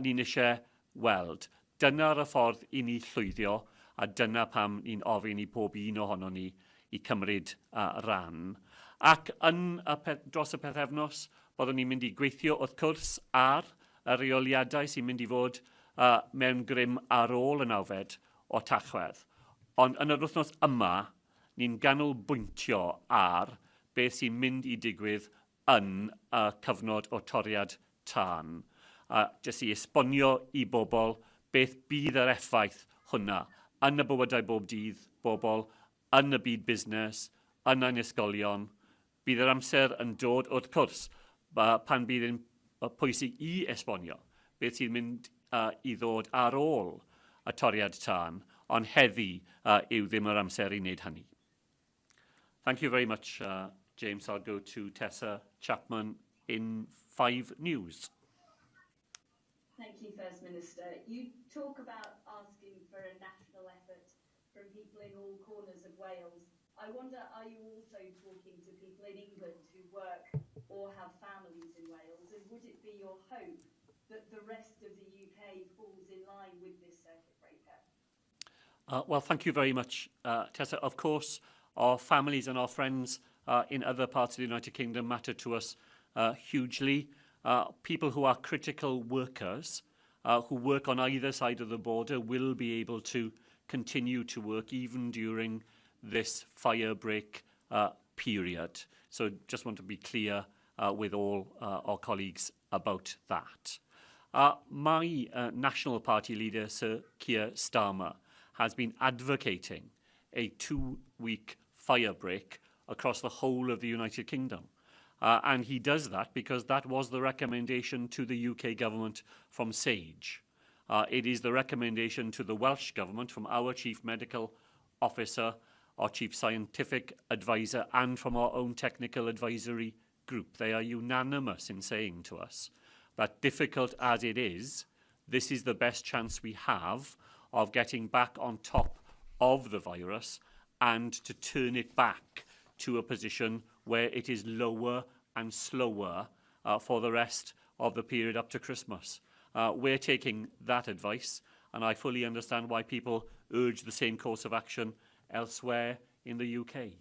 ni'n eisiau weld. Dyna'r y ffordd I ni llwyddio a dyna pam ni'n ofyn I pob un ohono ni I cymryd ran. Ac yn dros y pethefnos, byddwn ni'n mynd I gweithio wrth gwrs ar y reoliadau sy'n mynd I fod mewn grym ar ôl y nawfed o Tachwedd. Ond yn yr wythnos yma, ni'n ganolbwyntio ar beth sy'n mynd I digwydd yn y cyfnod o toriad tân. Jyst I esbonio I bobl beth bydd yr effaith hwnna yn y bywydau bob dydd bobl, yn y byd busnes, yn ein ysgolion. Bydd yr amser yn dod wrth cwrs pan bydd yn pwysig I esbonio beth sy'n mynd I ddod ar ôl y toriad tân, ond heddi yw ddim yr amser I wneud hynny. Thank you very much, James. I'll go to Tessa Chapman in 5 News. Thank you, First Minister. You talk about asking for a national effort from people in all corners of Wales. I wonder, are you also talking to people in England who work or have families in Wales? And would it be your hope that the rest of the UK falls in line with this circuit breaker? Well, thank you very much, Tessa. Of course, our families and our friends in other parts of the United Kingdom matter to us hugely. People who are critical workers, who work on either side of the border, will be able to continue to work even during this fire break period. So just want to be clear with all our colleagues about that. My National Party leader, Sir Keir Starmer, has been advocating a 2-week fire break across the whole of the United Kingdom. And he does that because that was the recommendation to the UK government from SAGE. It is the recommendation to the Welsh government from our Chief Medical Officer, our Chief Scientific Advisor, and from our own technical advisory group. They are unanimous in saying to us that, difficult as it is, this is the best chance we have of getting back on top of the virus and to turn it back to a position where it is lower and slower for the rest of the period up to Christmas. We're taking that advice, and I fully understand why people urge the same course of action elsewhere in the UK.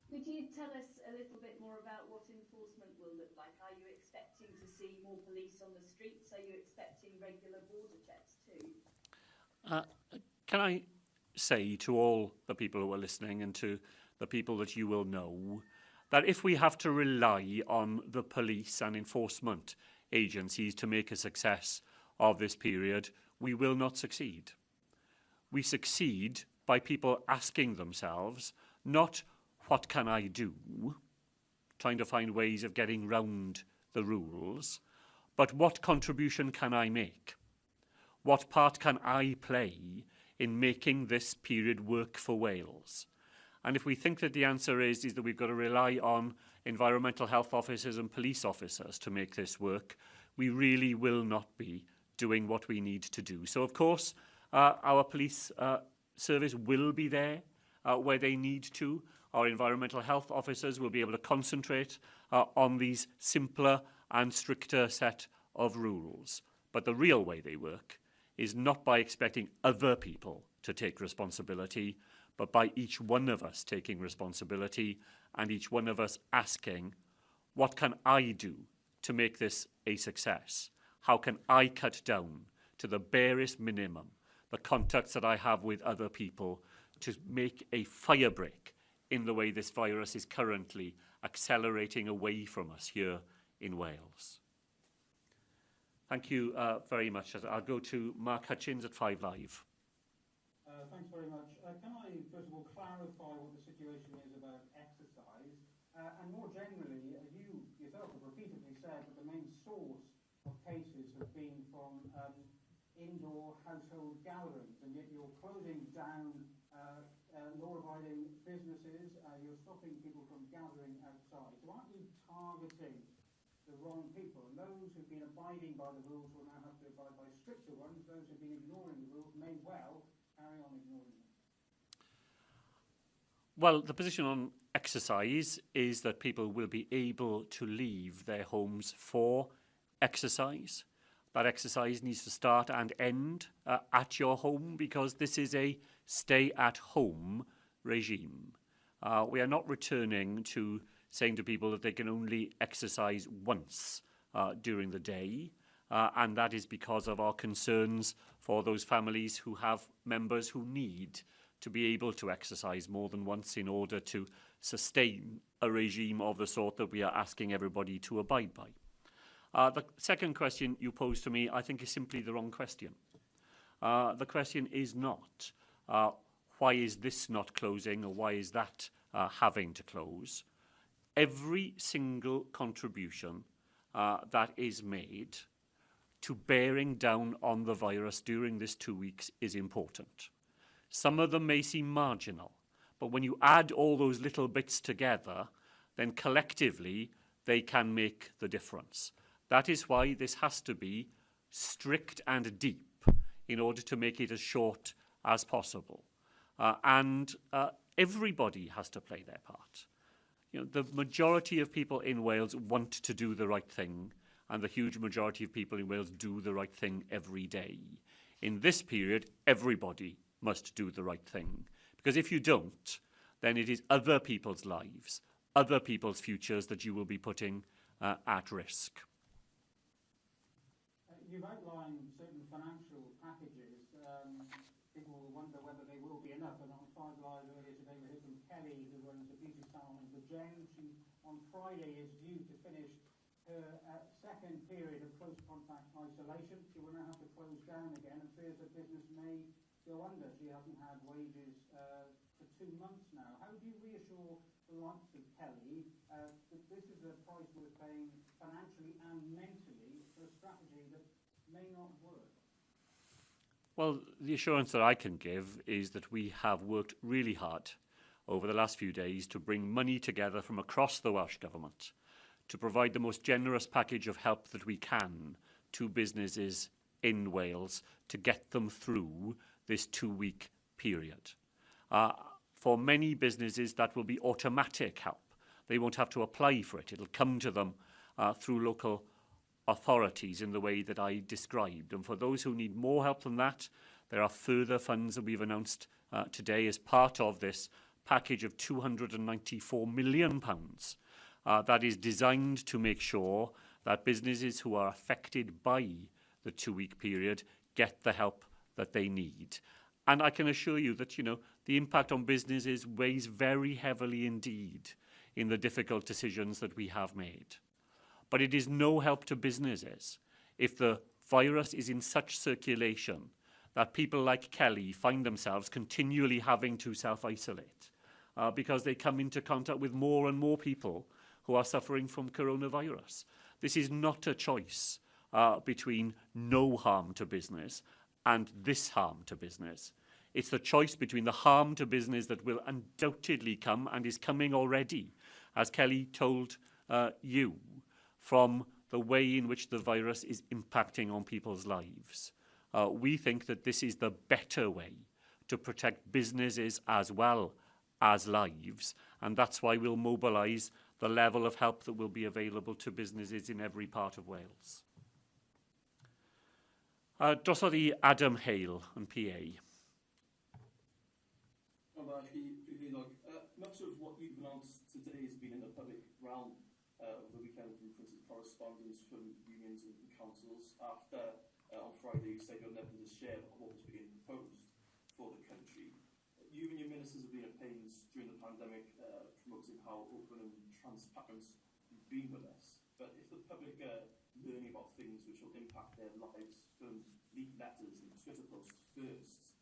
Could you tell us a little bit more about what enforcement will look like? Are you expecting to see more police on the streets? Are you expecting regular border checks too? Can I say to all the people who are listening and to the people that you will know that if we have to rely on the police and enforcement agencies to make a success of this period, we will not succeed. We succeed by people asking themselves, not what can I do, trying to find ways of getting round the rules, but what contribution can I make? What part can I play in making this period work for Wales? And if we think that the answer is that we've got to rely on environmental health officers and police officers to make this work, we really will not be doing what we need to do. So, of course, our police service will be there where they need to. Our environmental health officers will be able to concentrate on these simpler and stricter set of rules. But the real way they work is not by expecting other people to take responsibility, but by each one of us taking responsibility and each one of us asking, what can I do to make this a success? How can I cut down to the barest minimum the contacts that I have with other people to make a firebreak in the way this virus is currently accelerating away from us here in Wales? Thank you very much. I'll go to Mark Hutchins at 5 Live. Thanks very much. Can I, first of all, clarify what the situation is about exercise? And more generally, you yourself have repeatedly said that the main source of cases have been from indoor household gatherings, and yet you're closing down law-abiding businesses, you're stopping people from gathering outside. So aren't you targeting the wrong people? And those who've been abiding by the rules will now have to abide by stricter ones. Those who've been ignoring the rules may well carry on ignoring them. Well, the position on exercise is that people will be able to leave their homes for exercise. That exercise needs to start and end at your home, because this is a stay-at-home regime. We are not returning to saying to people that they can only exercise once during the day, and that is because of our concerns for those families who have members who need to be able to exercise more than once in order to sustain a regime of the sort that we are asking everybody to abide by. The second question you posed to me, I think, is simply the wrong question. The question is not, why is this not closing, or why is that having to close? Every single contribution that is made to bearing down on the virus during this 2 weeks is important. Some of them may seem marginal, but when you add all those little bits together, then collectively they can make the difference. That is why this has to be strict and deep in order to make it as short as possible. And everybody has to play their part. You know, the majority of people in Wales want to do the right thing, and the huge majority of people in Wales do the right thing every day. In this period, everybody must do the right thing, because if you don't, then it is other people's lives, other people's futures that you will be putting at risk. You've outlined certain financial packages. People will wonder whether they will be enough. And on 5 Live earlier today, we heard from Kelly, who runs the beauty salon in the Gem. She, on Friday, is due to finish her second period of close contact isolation. She will now have to close down again and fears that business may go under. She hasn't had wages for 2 months now. How do you reassure the likes of Kelly that this is a price worth paying financially and mentally for a strategy that may not work? Well, the assurance that I can give is that we have worked really hard over the last few days to bring money together from across the Welsh Government to provide the most generous package of help that we can to businesses in Wales to get them through this 2-week period. For many businesses, that will be automatic help. They won't have to apply for it. It'll come to them through local authorities in the way that I described. And for those who need more help than that, there are further funds that we've announced today as part of this package of £294 million that is designed to make sure that businesses who are affected by the 2-week period get the help that they need. And I can assure you that, you know, the impact on businesses weighs very heavily indeed in the difficult decisions that we have made. But it is no help to businesses if the virus is in such circulation that people like Kelly find themselves continually having to self-isolate because they come into contact with more and more people who are suffering from coronavirus. This is not a choice between no harm to business and this harm to business. It's the choice between the harm to business that will undoubtedly come and is coming already as Kelly told you, from the way in which the virus is impacting on people's lives. We think that this is the better way to protect businesses as well as lives, and that's why we'll mobilise the level of help that will be available to businesses in every part of Wales. Drosodd i Adam Hale yn PA. Much of what you've announced today has been in the public realm over the weekend from printed correspondence from unions and councils. After, on Friday, you said you're never to share what was being proposed for the country. You and your ministers have been at pains during the pandemic promoting how open and transparent you've been with us. But if the public are learning about things which will impact their lives from leaked letters and Twitter posts first,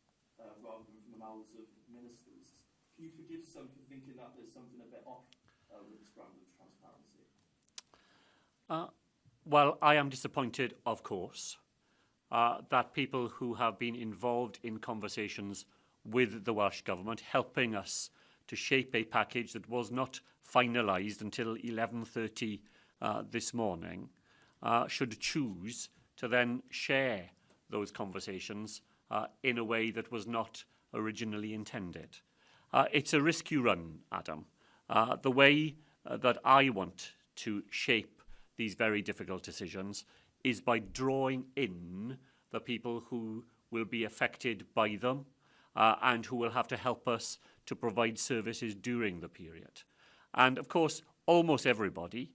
rather than from the mouths of ministers, can you forgive some for thinking that there's something a bit off with this brand of transparency? Well, I am disappointed, of course, that people who have been involved in conversations with the Welsh Government, helping us to shape a package that was not finalised until 11:30 this morning, should choose to then share those conversations in a way that was not originally intended. It's a risk you run, Adam. The way that I want to shape these very difficult decisions is by drawing in the people who will be affected by them and who will have to help us to provide services during the period. And of course, almost everybody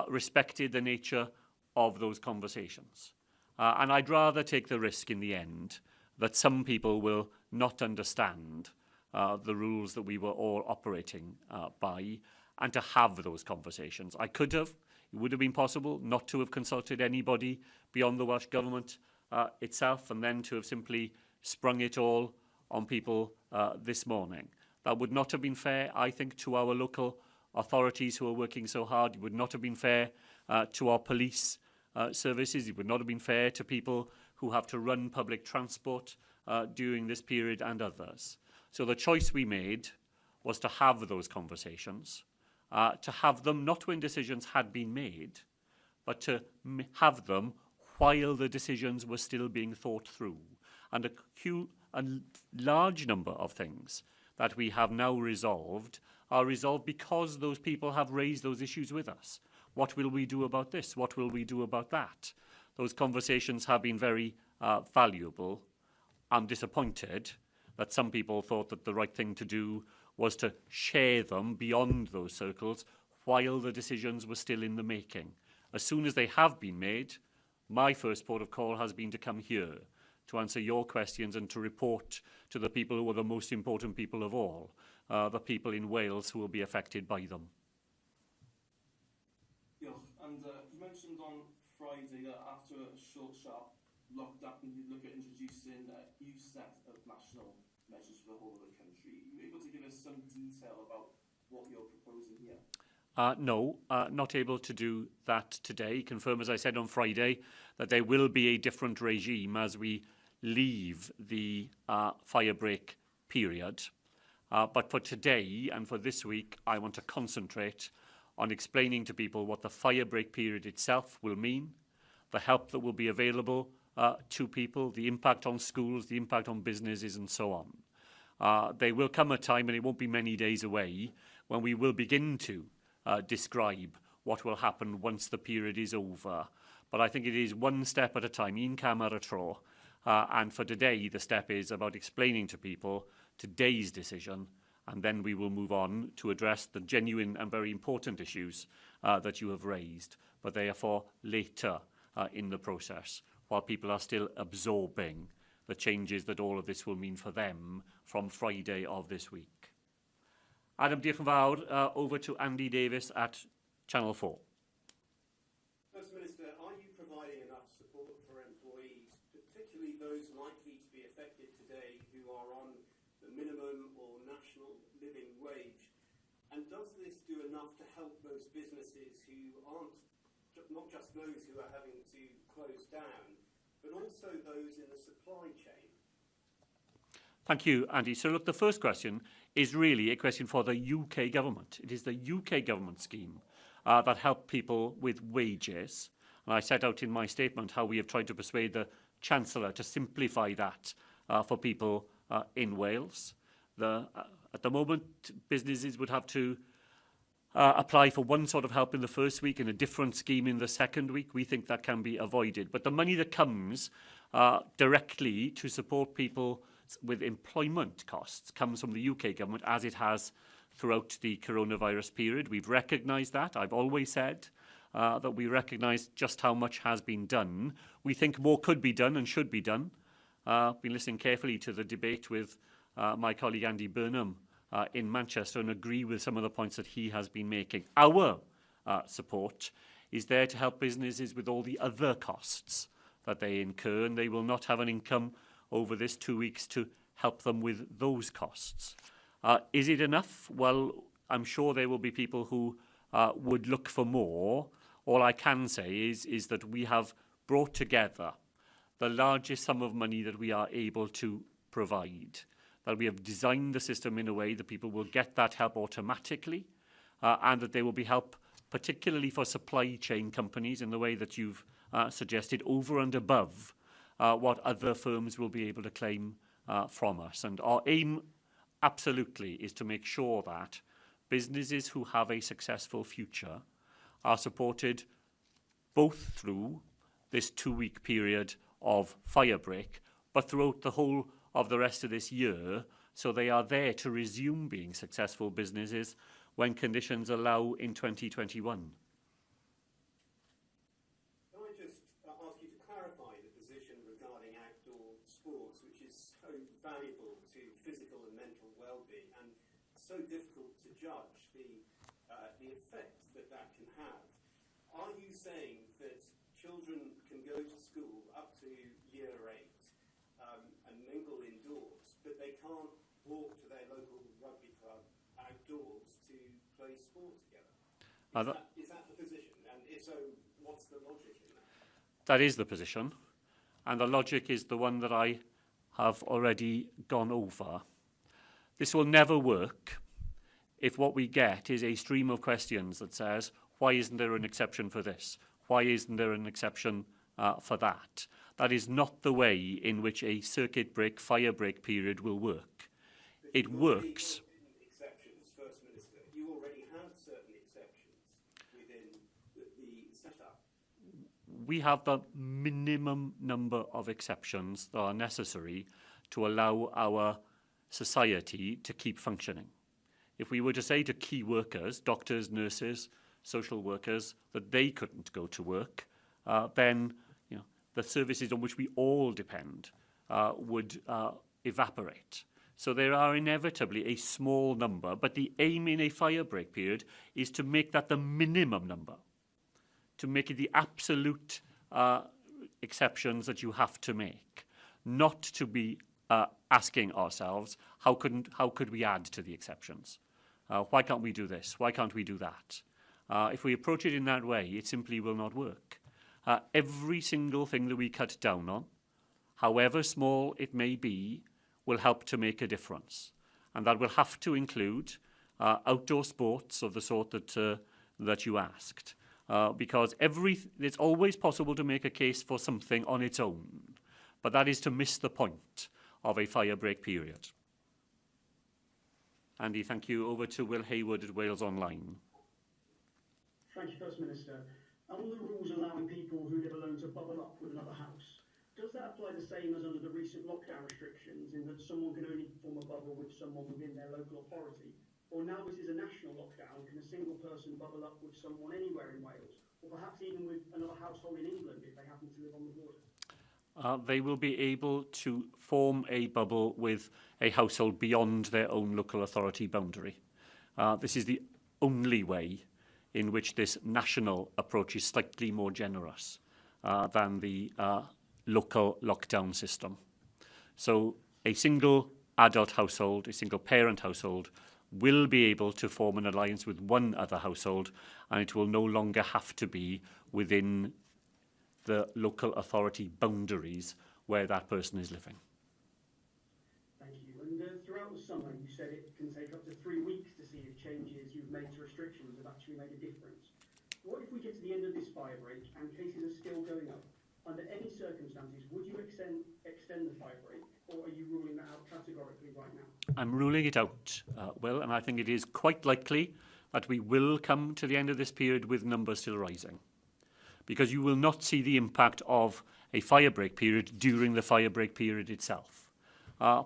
respected the nature of those conversations. And I'd rather take the risk in the end that some people will not understand the rules that we were all operating by, and to have those conversations. It would have been possible not to have consulted anybody beyond the Welsh Government itself, and then to have simply sprung it all on people this morning. That would not have been fair, I think, to our local authorities who are working so hard. It would not have been fair to our police services. It would not have been fair to people who have to run public transport during this period and others. So the choice we made was to have those conversations, to have them not when decisions had been made, but to have them while the decisions were still being thought through. And a large number of things that we have now resolved are resolved because those people have raised those issues with us. What will we do about this? What will we do about that? Those conversations have been very valuable. I'm disappointed that some people thought that the right thing to do was to share them beyond those circles while the decisions were still in the making. As soon as they have been made, my first port of call has been to come here to answer your questions and to report to the people who are the most important people of all, the people in Wales who will be affected by them. Yeah, and you mentioned on Friday that after a short, sharp lockdown, you'd look at introducing a new set of national measures for the whole of the country. Are you able to give us some detail about what you're proposing here? No, not able to do that today. Confirm, as I said on Friday, that there will be a different regime as we leave the fire break period. But for today and for this week, I want to concentrate on explaining to people what the fire break period itself will mean, the help that will be available to people, the impact on schools, the impact on businesses, and so on. There will come a time, and it won't be many days away, when we will begin to describe what will happen once the period is over. But I think it is one step at a time, un cam ar y tro. And for today, the step is about explaining to people today's decision, and then we will move on to address the genuine and very important issues that you have raised, but therefore later in the process, while people are still absorbing the changes that all of this will mean for them from Friday of this week. Adam, diolch yn fawr. Over to Andy Davis at Channel 4. First Minister, are you providing enough support for employees, particularly those likely to be affected today who are on the minimum or national living wage? And does this do enough to help those businesses who aren't, not just those who are having to close down, but also those in the supply chain? Thank you, Andy. So look, the first question is really a question for the UK government. It is the UK government scheme that help people with wages. And I set out in my statement how we have tried to persuade the Chancellor to simplify that for people in Wales. At the moment, businesses would have to apply for one sort of help in the first week and a different scheme in the second week. We think that can be avoided. But the money that comes directly to support people with employment costs comes from the UK government, as it has throughout the coronavirus period. We've recognised that. I've always said that we recognise just how much has been done. We think more could be done and should be done. I've been listening carefully to the debate with my colleague Andy Burnham in Manchester and agree with some of the points that he has been making. Our support is there to help businesses with all the other costs that they incur, and they will not have an income over this 2 weeks to help them with those costs. Is it enough? Well, I'm sure there will be people who would look for more. All I can say is that we have brought together the largest sum of money that we are able to provide, that we have designed the system in a way that people will get that help automatically, and that there will be help particularly for supply chain companies in the way that you've suggested, over and above what other firms will be able to claim from us. And our aim absolutely is to make sure that businesses who have a successful future are supported both through this 2-week period of firebreak, but throughout the whole of the rest of this year, so they are there to resume being successful businesses when conditions allow in 2021. Can I just ask you to clarify the position regarding outdoor sports, which is so valuable to physical and mental well-being, and so difficult to judge the effect that can have? Are you saying that children can go to school up to year 8 and mingle indoors, but they can't walk to their local rugby club outdoors to play sport together? Is that the position? And if so, what's the logic in that? That is the position, and the logic is the one that I have already gone over. This will never work if what we get is a stream of questions that says, why isn't there an exception for this? Why isn't there an exception for that? That is not the way in which a circuit break, fire break period will work. It works. Exceptions, First Minister. You already have certain exceptions within the setup. We have the minimum number of exceptions that are necessary to allow our society to keep functioning. If we were to say to key workers, doctors, nurses, social workers, that they couldn't go to work, then the services on which we all depend would evaporate. So there are inevitably a small number, but the aim in a fire break period is to make that the minimum number, to make it the absolute exceptions that you have to make, not to be asking ourselves, how could we add to the exceptions? Why can't we do this? Why can't we do that? If we approach it in that way, it simply will not work. Every single thing that we cut down on, however small it may be, will help to make a difference. And that will have to include outdoor sports of the sort that you asked. Because it's always possible to make a case for something on its own, but that is to miss the point of a fire break period. Andy, thank you. Over to Will Hayward at Wales Online. Thank you, First Minister. Are all the rules allowing people who live alone to bubble up with another house? Does that apply the same as under the recent lockdown restrictions, in that someone can only form a bubble with someone within their local authority? Or now this is a national lockdown, can a single person bubble up with someone anywhere in Wales? Or perhaps even with another household in England if they happen to live on the border? They will be able to form a bubble with a household beyond their own local authority boundary. This is the only way in which this national approach is slightly more generous than the local lockdown system. So a single adult household, a single parent household, will be able to form an alliance with one other household, and it will no longer have to be within the local authority boundaries where that person is living. Thank you. And throughout the summer, you said it can take 3 weeks to see if changes you've made to restrictions have actually made a difference. What if we get to the end of this fire break and cases are still going up? Under any circumstances, would you extend the fire break, or are you ruling that out categorically right now? I'm ruling it out, Will, and I think it is quite likely that we will come to the end of this period with numbers still rising, because you will not see the impact of a fire break period during the fire break period itself.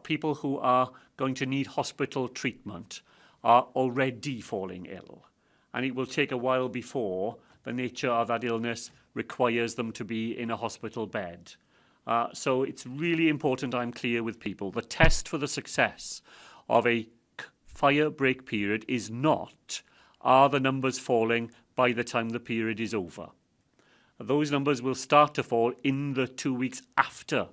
People who are going to need hospital treatment are already falling ill, and it will take a while before the nature of that illness requires them to be in a hospital bed. So it's really important I'm clear with people. The test for the success of a fire break period is not, are the numbers falling by the time the period is over? Those numbers will start to fall in the 2 weeks after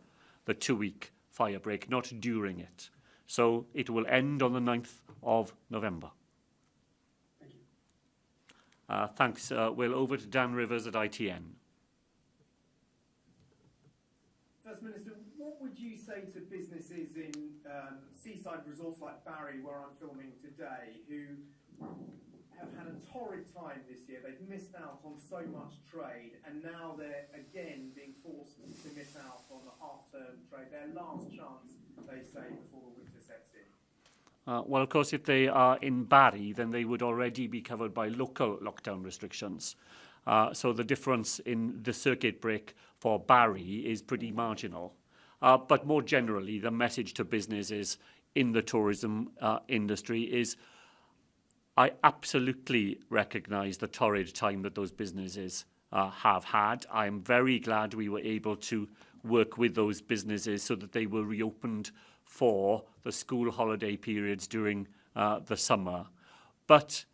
the 2-week fire break, not during it. So it will end on the 9th of November. Thanks, Will. Over to Dan Rivers at ITN. First Minister, what would you say to businesses in seaside resorts like Barry, where I'm filming today, who have had a torrid time this year? They've missed out on so much trade, and now they're again being forced to miss out on the half-term trade, their last chance, they say, before the winter sets in. Well, of course, if they are in Barry, then they would already be covered by local lockdown restrictions. So the difference in the circuit break for Barry is pretty marginal. But more generally, the message to businesses in the tourism industry is I absolutely recognise the torrid time that those businesses have had. I'm very glad we were able to work with those businesses so that they were reopened for the school holiday periods during the summer. But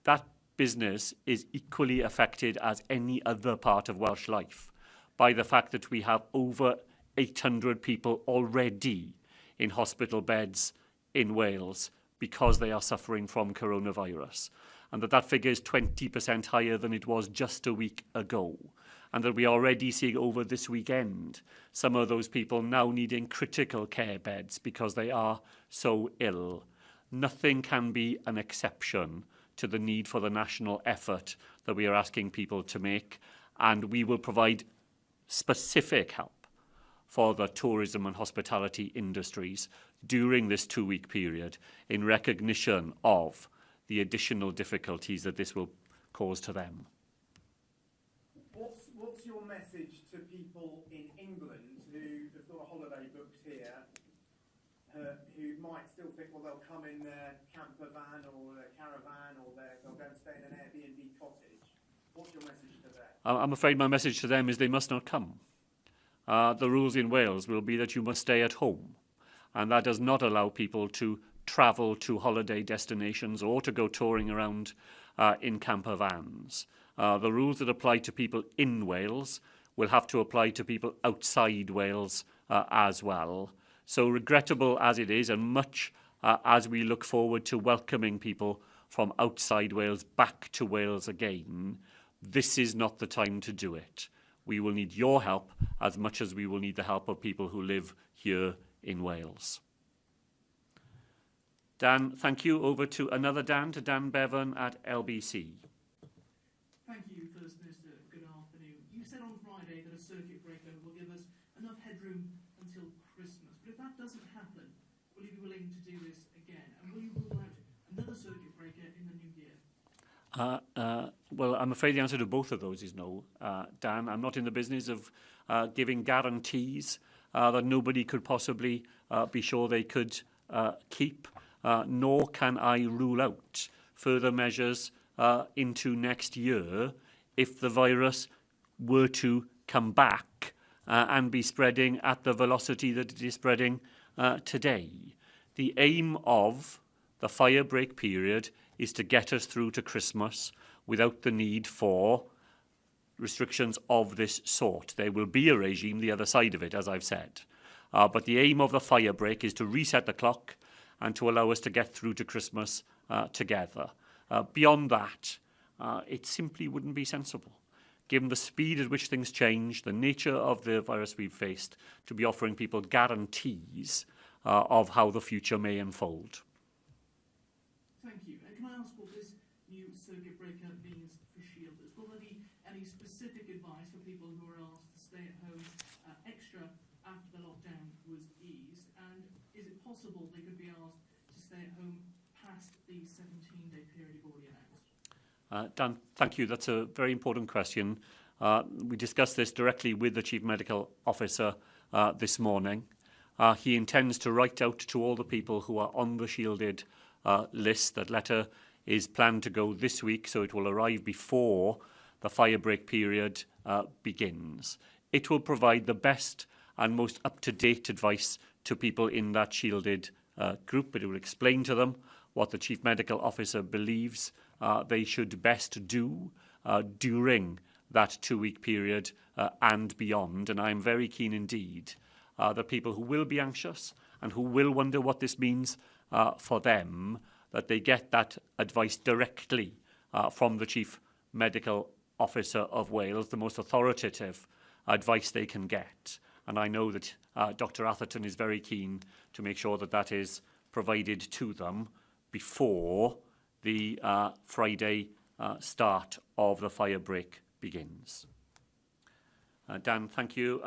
that business is equally affected as any other part of Welsh life by the fact that we have over 800 people already in hospital beds in Wales because they are suffering from coronavirus, and that figure is 20% higher than it was just a week ago, and that we are already seeing over this weekend some of those people now needing critical care beds because they are so ill. Nothing can be an exception to the need for the national effort that we are asking people to make, and we will provide specific help for the tourism and hospitality industries during this 2-week period in recognition of the additional difficulties that this will cause to them. What's your message to people in England who have got a holiday booked here, who might still think, well, they'll come in their camper van or their caravan, or they'll go and stay in an Airbnb cottage? What's your message to them? I'm afraid my message to them is they must not come. The rules in Wales will be that you must stay at home, and that does not allow people to travel to holiday destinations or to go touring around in camper vans. The rules that apply to people in Wales will have to apply to people outside Wales as well. So regrettable as it is, and much as we look forward to welcoming people from outside Wales back to Wales again, this is not the time to do it. We will need your help as much as we will need the help of people who live here in Wales. Dan, thank you. Over to another Dan, to Dan Bevan at LBC. Thank you, First Minister. Good afternoon. You said on Friday that a circuit breaker will give us enough headroom until Christmas. But if that doesn't happen, will you be willing to do this again? And will you rule out another circuit breaker in the new year? Well, I'm afraid the answer to both of those is no, Dan. I'm not in the business of giving guarantees that nobody could possibly be sure they could keep, nor can I rule out further measures into next year if the virus were to come back and be spreading at the velocity that it is spreading today. The aim of the fire break period is to get us through to Christmas without the need for restrictions of this sort. There will be a regime the other side of it, as I've said. But the aim of the fire break is to reset the clock and to allow us to get through to Christmas together. Beyond that, it simply wouldn't be sensible, given the speed at which things change, the nature of the virus we've faced, to be offering people guarantees of how the future may unfold. circuit breaker means for shielders. Will there be any specific advice for people who are asked to stay at home extra after the lockdown was eased? And is it possible they could be asked to stay at home past the 17-day period you've already announced? Dan, thank you. That's a very important question. We discussed this directly with the Chief Medical Officer this morning. He intends to write out to all the people who are on the shielded list. That letter is planned to go this week, so it will arrive before the firebreak period begins. It will provide the best and most up-to-date advice to people in that shielded group. It will explain to them what the Chief Medical Officer believes they should best do during that 2-week period and beyond. And I'm very keen indeed that people who will be anxious and who will wonder what this means for them, that they get that advice directly from the Chief Medical Officer of Wales, the most authoritative advice they can get. And I know that Dr. Atherton is very keen to make sure that that is provided to them before the Friday start of the firebreak begins. Dan, thank you.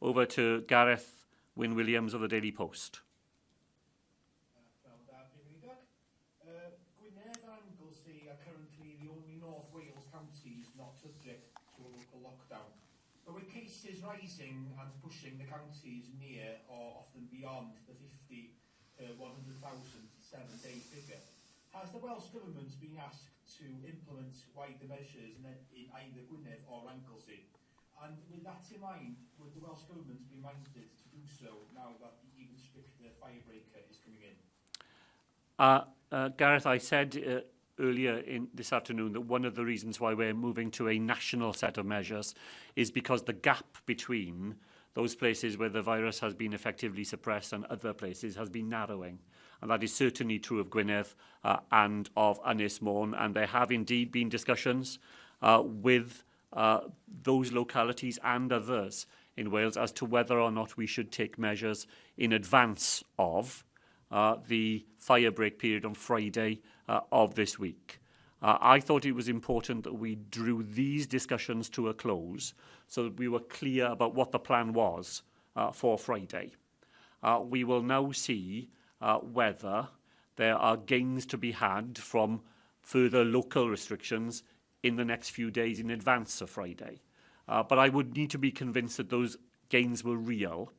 Over to Gareth Wynne-Williams of the Daily Post. Gwynedd and Anglesey are currently the only North Wales counties not subject to a local lockdown. But with cases rising and pushing the counties near or often beyond the 50 per 100,000 7-day figure, has the Welsh Government been asked to implement wider measures in either Gwynedd or Anglesey? And with that in mind, would the Welsh Government be minded to do so now that the even stricter firebreaker is coming in? Gareth, I said earlier this afternoon that one of the reasons why we're moving to a national set of measures is because the gap between those places where the virus has been effectively suppressed and other places has been narrowing. And that is certainly true of Gwynedd and of Ynys Môn. And there have indeed been discussions with those localities and others in Wales as to whether or not we should take measures in advance of the firebreak period on Friday of this week. I thought it was important that we drew these discussions to a close so that we were clear about what the plan was for Friday. We will now see whether there are gains to be had from further local restrictions in the next few days in advance of Friday. But I would need to be convinced that those gains were real.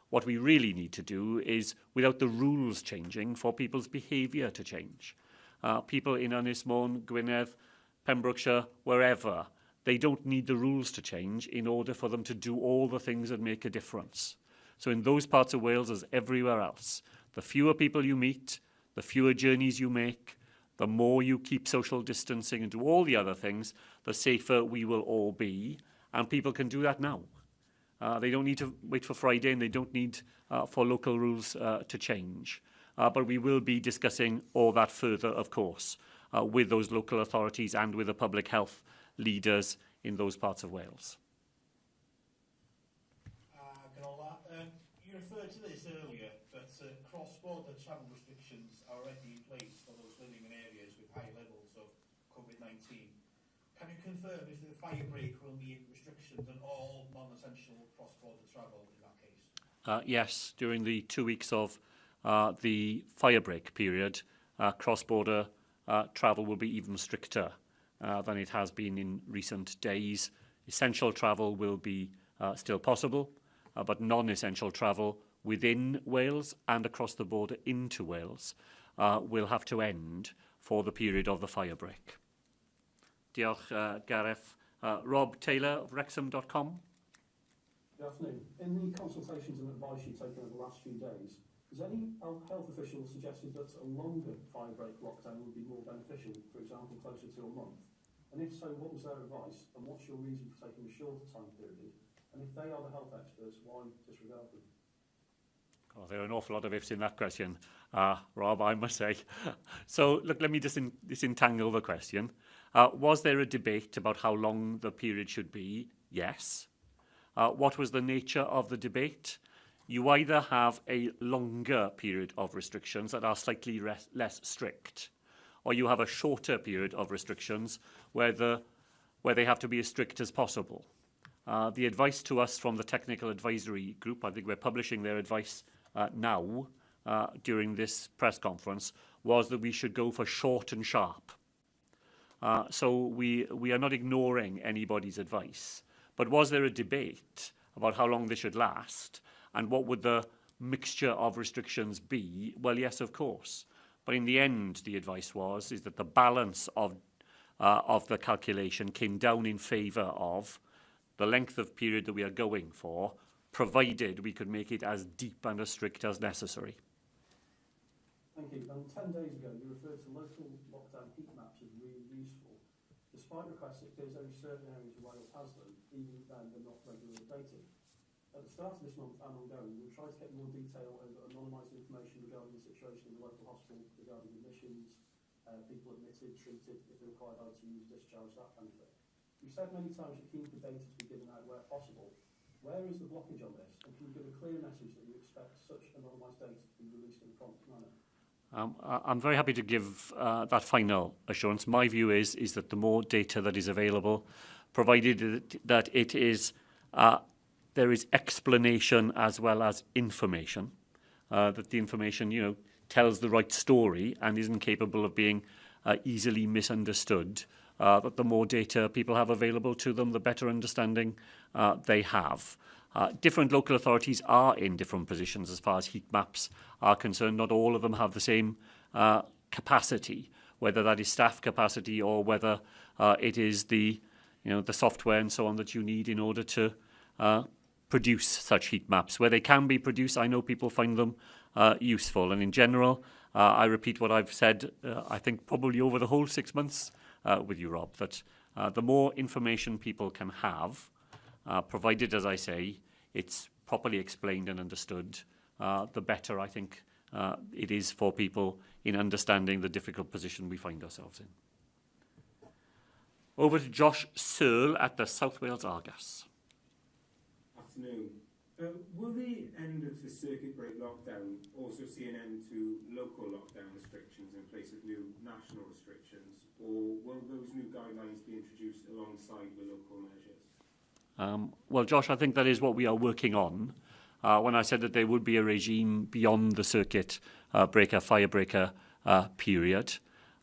What we really need to do is, without the rules changing, for people's behaviour to change. People in Ynys Môn, Gwynedd, Pembrokeshire, wherever, they don't need the rules to change in order for them to do all the things that make a difference. So in those parts of Wales, as everywhere else, the fewer people you meet, the fewer journeys you make, the more you keep social distancing and do all the other things, the safer we will all be. And people can do that now. They don't need to wait for Friday, and they don't need for local rules to change. But we will be discussing all that further, of course, with those local authorities and with the public health leaders in those parts of Wales. You referred to this earlier, but cross-border travel restrictions are already in place for those living in areas with high levels of COVID-19. Can you confirm if the firebreak will mean restrictions on all non-essential cross-border travel in that case? Yes, during the 2 weeks of the firebreak period, cross-border travel will be even stricter than it has been in recent days. Essential travel will be still possible, but non-essential travel within Wales and across the border into Wales will have to end for the period of the firebreak. Diolch, Gareth. Rob Taylor of Wrexham.com. Good afternoon. In the consultations and advice you've taken over the last few days, has any health official suggested that a longer firebreak lockdown would be more beneficial, for example, closer to a month? And if so, what was their advice? And what's your reason for taking a shorter time period? And if they are the health experts, why disregard them? Oh, there are an awful lot of ifs in that question, Rob, I must say. So, look, let me disentangle the question. Was there a debate about how long the period should be? Yes. What was the nature of the debate? You either have a longer period of restrictions that are slightly less strict, or you have a shorter period of restrictions where they have to be as strict as possible. The advice to us from the technical advisory group, I think we're publishing their advice now during this press conference, was that we should go for short and sharp. So we are not ignoring anybody's advice. But was there a debate about how long they should last and what would the mixture of restrictions be? Well, yes, of course. But in the end, the advice is that the balance of the calculation came down in favour of the length of period that we are going for, provided we could make it as deep and as strict as necessary. Thank you. 10 days ago, you referred to local lockdown heat maps as really useful. Despite requests, it appears only certain areas of Wales has them, even then they're not regularly updated. At the start of this month and ongoing, we'll try to get more detail over anonymised information regarding the situation in the local hospital, regarding admissions, people admitted, treated, if they required ITUs, discharge, that kind of thing. You've said many times you're keen for data to be given out where possible. Where is the blockage on this? And can you give a clear message that you expect such anonymised data to be released in a prompt manner? I'm very happy to give that final assurance. My view is that the more data that is available, provided that it is there is explanation as well as information, that the information tells the right story and isn't capable of being easily misunderstood, that the more data people have available to them, the better understanding they have. Different local authorities are in different positions as far as heat maps are concerned. Not all of them have the same capacity, whether that is staff capacity or whether it is the software and so on that you need in order to produce such heat maps. Where they can be produced, I know people find them useful. And in general, I repeat what I've said, I think probably over the whole 6 months with you, Rob, that the more information people can have, provided, as I say, it's properly explained and understood, the better I think it is for people in understanding the difficult position we find ourselves in. Over to Josh Searle at the South Wales Argus. Afternoon. Will the end of the circuit break lockdown also see an end to local lockdown restrictions in place of new national restrictions, or will those new guidelines be introduced alongside the local measures? Well, Josh, I think that is what we are working on. When I said that there would be a regime beyond the circuit breaker, firebreaker period,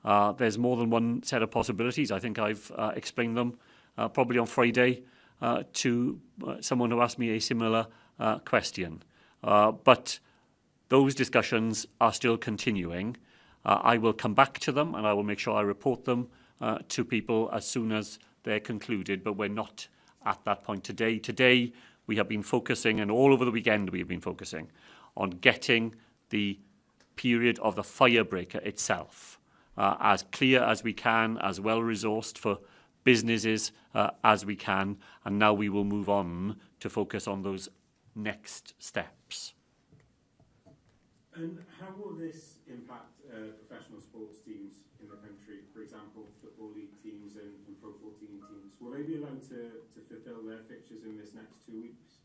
there's more than one set of possibilities. I think I've explained them probably on Friday to someone who asked me a similar question. But those discussions are still continuing. I will come back to them and I will make sure I report them to people as soon as they're concluded, but we're not at that point today. Today, we have been focusing, and all over the weekend we have been focusing, on getting the period of the firebreaker itself as clear as we can, as well-resourced for businesses as we can, and now we will move on to focus on those next steps. And how will this impact professional sports teams in the country, for example, Football League teams and Pro 14 teams? Will they be allowed to fulfil their fixtures in this next 2 weeks?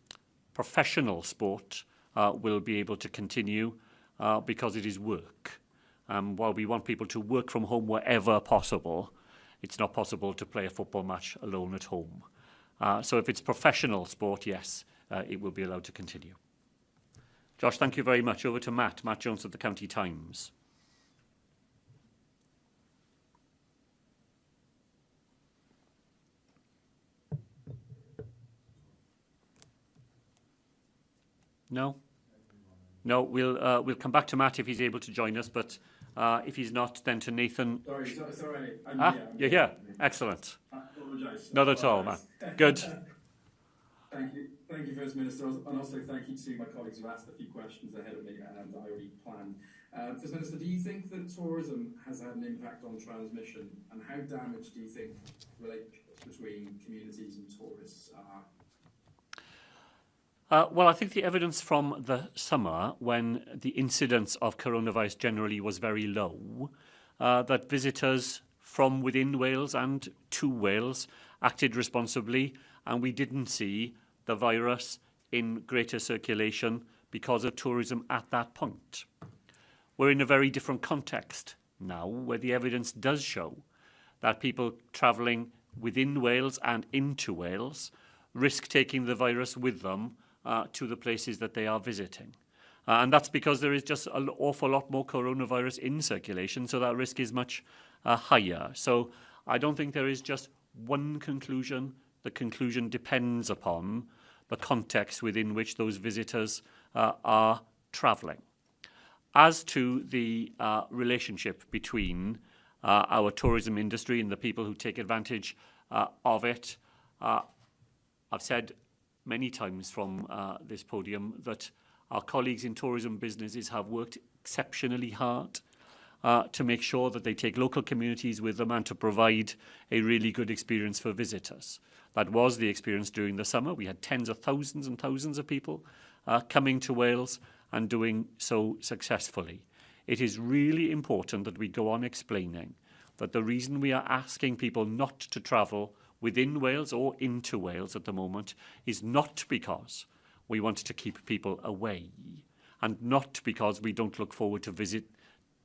Professional sport will be able to continue because it is work. While we want people to work from home wherever possible, it's not possible to play a football match alone at home. So if it's professional sport, yes, it will be allowed to continue. Josh, thank you very much. Over to Matt Jones at the County Times. No? No, we'll come back to Matt if he's able to join us, but if he's not, then to Nathan. Sorry, it's all right. You're here. Excellent. I apologise. Not at all, Matt. Good. Thank you, First Minister, and also thank you to my colleagues who asked a few questions ahead of me and I already planned. First Minister, do you think that tourism has had an impact on transmission, and how damaged do you think relationships between communities and tourists are? Well, I think the evidence from the summer, when the incidence of coronavirus generally was very low, that visitors from within Wales and to Wales acted responsibly, and we didn't see the virus in greater circulation because of tourism at that point. We're in a very different context now where the evidence does show that people travelling within Wales and into Wales risk taking the virus with them to the places that they are visiting. And that's because there is just an awful lot more coronavirus in circulation, so that risk is much higher. So I don't think there is just one conclusion. The conclusion depends upon the context within which those visitors are travelling. As to the relationship between our tourism industry and the people who take advantage of it, I've said many times from this podium that our colleagues in tourism businesses have worked exceptionally hard to make sure that they take local communities with them and to provide a really good experience for visitors. That was the experience during the summer. We had tens of thousands and thousands of people coming to Wales and doing so successfully. It is really important that we go on explaining that the reason we are asking people not to travel within Wales or into Wales at the moment is not because we want to keep people away and not because we don't look forward to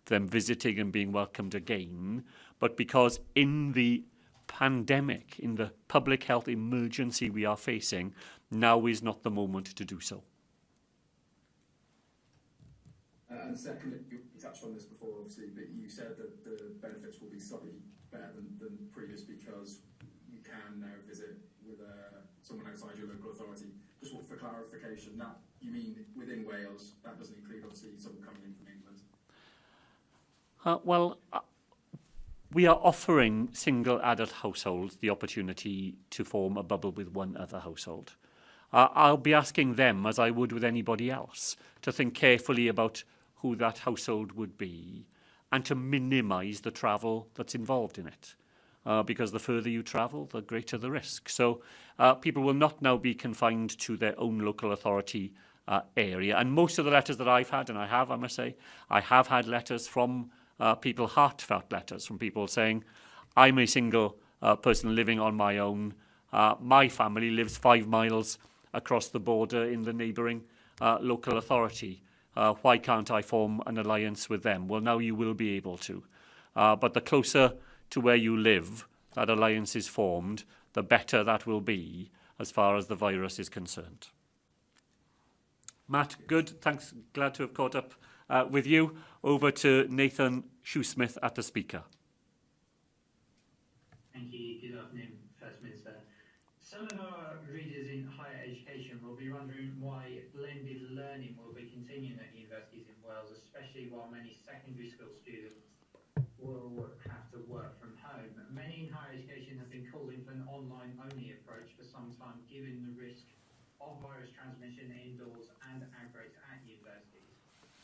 them visiting and being welcomed again, but because in the pandemic, in the public health emergency we are facing, now is not the moment to do so. And second, you touched on this before, obviously, but you said that the benefits will be slightly better than previous because you can now visit with someone outside your local authority. Just for clarification, that you mean within Wales, that doesn't include, obviously, someone coming in from England? We are offering single adult households the opportunity to form a bubble with one other household. I'll be asking them, as I would with anybody else, to think carefully about who that household would be and to minimise the travel that's involved in it. Because the further you travel, the greater the risk. So people will not now be confined to their own local authority area. And most of the letters that I've had, and I must say, I have had letters from people, heartfelt letters from people saying, I'm a single person living on my own. My family lives 5 miles across the border in the neighbouring local authority. Why can't I form an alliance with them? Well, now you will be able to. But the closer to where you live that alliance is formed, the better that will be as far as the virus is concerned. Matt, good. Thanks. Glad to have caught up with you. Over to Nathan Shoesmith at the speaker. Thank you. Good afternoon, First Minister. Some of our readers in higher education will be wondering why blended learning will be continuing at universities in Wales, especially while many secondary school students will have to work from home. Many in higher education have been calling for an online-only approach for some time, given the risk of virus transmission indoors and outbreaks at universities.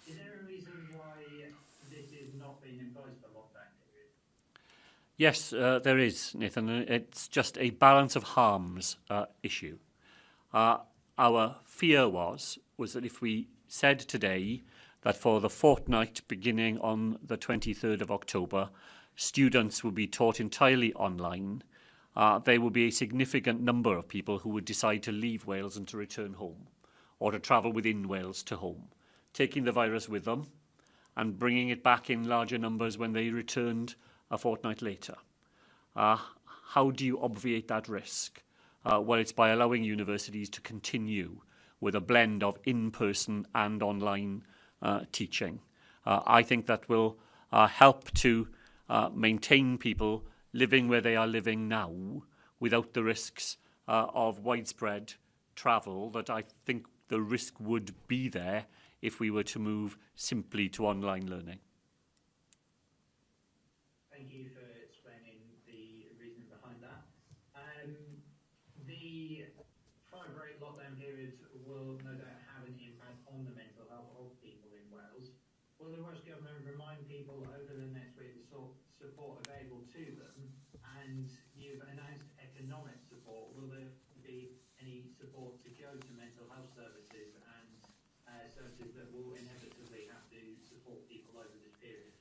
Is there a reason why this is not being imposed for lockdown period? Yes, there is, Nathan. It's just a balance of harms issue. Our fear was that if we said today that for the fortnight beginning on the 23rd of October, students would be taught entirely online, there would be a significant number of people who would decide to leave Wales and to return home, or to travel within Wales to home, taking the virus with them and bringing it back in larger numbers when they returned a fortnight later. How do you obviate that risk? Well, it's by allowing universities to continue with a blend of in-person and online teaching. I think that will help to maintain people living where they are living now without the risks of widespread travel that I think the risk would be there if we were to move simply to online learning. Thank you for explaining the reason behind that. The 5-8 lockdown period will no doubt have an impact on the mental health of people in Wales. Will the Welsh Government remind people over the next week the support available to them? And you've announced economic support. Will there be any support to go to mental health services and services that will inevitably have to support people over this period?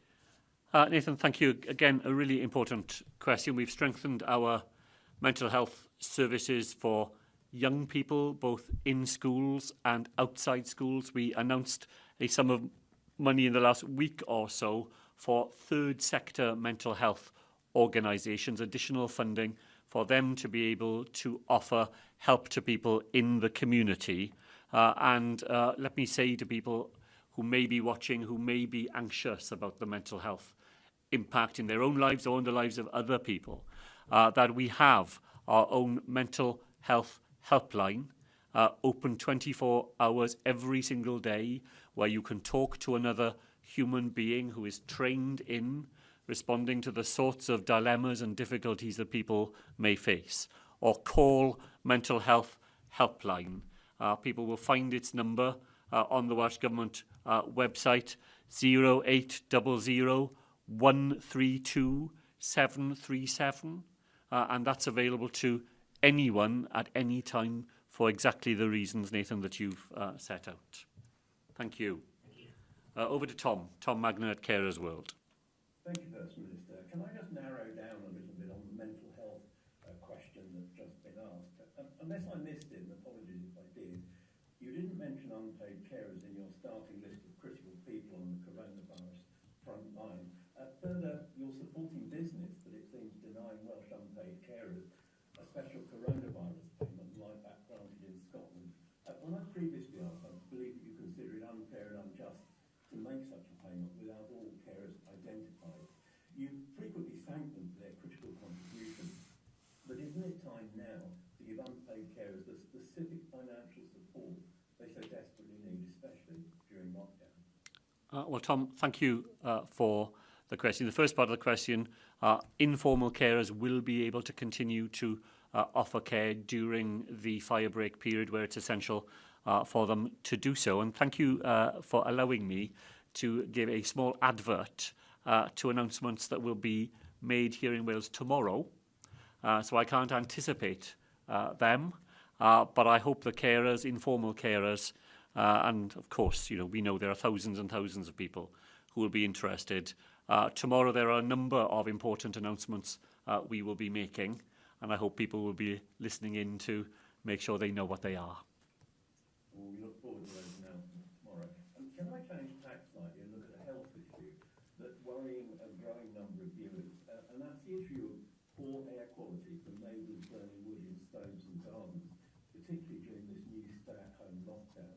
Nathan, thank you. Again, a really important question. We've strengthened our mental health services for young people, both in schools and outside schools. We announced a sum of money in the last week or so for third sector mental health organisations, additional funding for them to be able to offer help to people in the community. And let me say to people who may be watching, who may be anxious about the mental health impact in their own lives or in the lives of other people, that we have our own mental health helpline, open 24 hours every single day, where you can talk to another human being who is trained in responding to the sorts of dilemmas and difficulties that people may face, or call mental health helpline. People will find its number on the Welsh Government website, 0800 132 737, and that's available to anyone at any time for exactly the reasons, Nathan, that you've set out. Thank you. Over to Tom Magnan at Carers World. Thank you, First Minister. Can I just narrow down a little bit on the mental health question that's just been asked? Unless I missed it, and apologies if I did, you didn't mention unpaid carers in your starting list of critical people on the coronavirus front line. Further, you're supporting business, but it seems denying Welsh unpaid carers a special coronavirus payment like that granted in Scotland. When I previously asked, I believe that you consider it unfair and unjust to make such a payment without all carers identified. You frequently thank them for their critical contribution, but isn't it time now to give unpaid carers the specific financial support they so desperately need, especially during lockdown? Well, Tom, thank you for the question. The first part of the question, informal carers will be able to continue to offer care during the fire break period where it's essential for them to do so. And thank you for allowing me to give a small advert to announcements that will be made here in Wales tomorrow. So I can't anticipate them, but I hope the carers, informal carers, and of course, you know, we know there are thousands and thousands of people who will be interested. Tomorrow there are a number of important announcements we will be making, and I hope people will be listening in to make sure they know what they are. Well, we look forward to those announcements tomorrow. Can I change tack slightly and look at a health issue that's worrying a growing number of viewers, and that's the issue of poor air quality from neighbours burning wood in stoves and gardens, particularly during this new stay-at-home lockdown.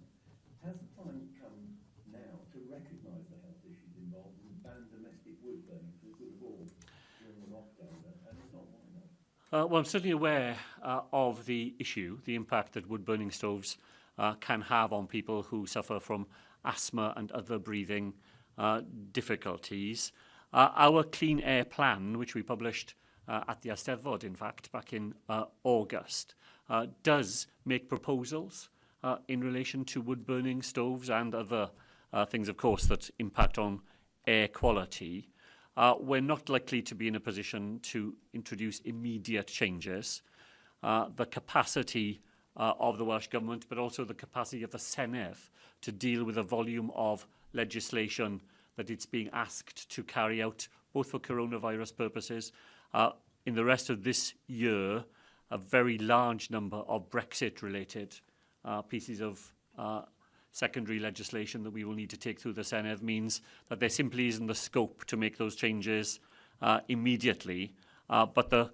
Has the time come now to recognise the health issues involved and ban domestic wood burning for the good of all during the lockdown? And if not, why not? Well, I'm certainly aware of the issue, the impact that wood-burning stoves can have on people who suffer from asthma and other breathing difficulties. Our Clean Air Plan, which we published at the Eisteddfod, in fact, back in August, does make proposals in relation to wood-burning stoves and other things, of course, that impact on air quality. We're not likely to be in a position to introduce immediate changes. The capacity of the Welsh Government, but also the capacity of the Senedd to deal with the volume of legislation that it's being asked to carry out, both for coronavirus purposes. In the rest of this year, a very large number of Brexit-related pieces of secondary legislation that we will need to take through the Senedd means that there simply isn't the scope to make those changes immediately. But the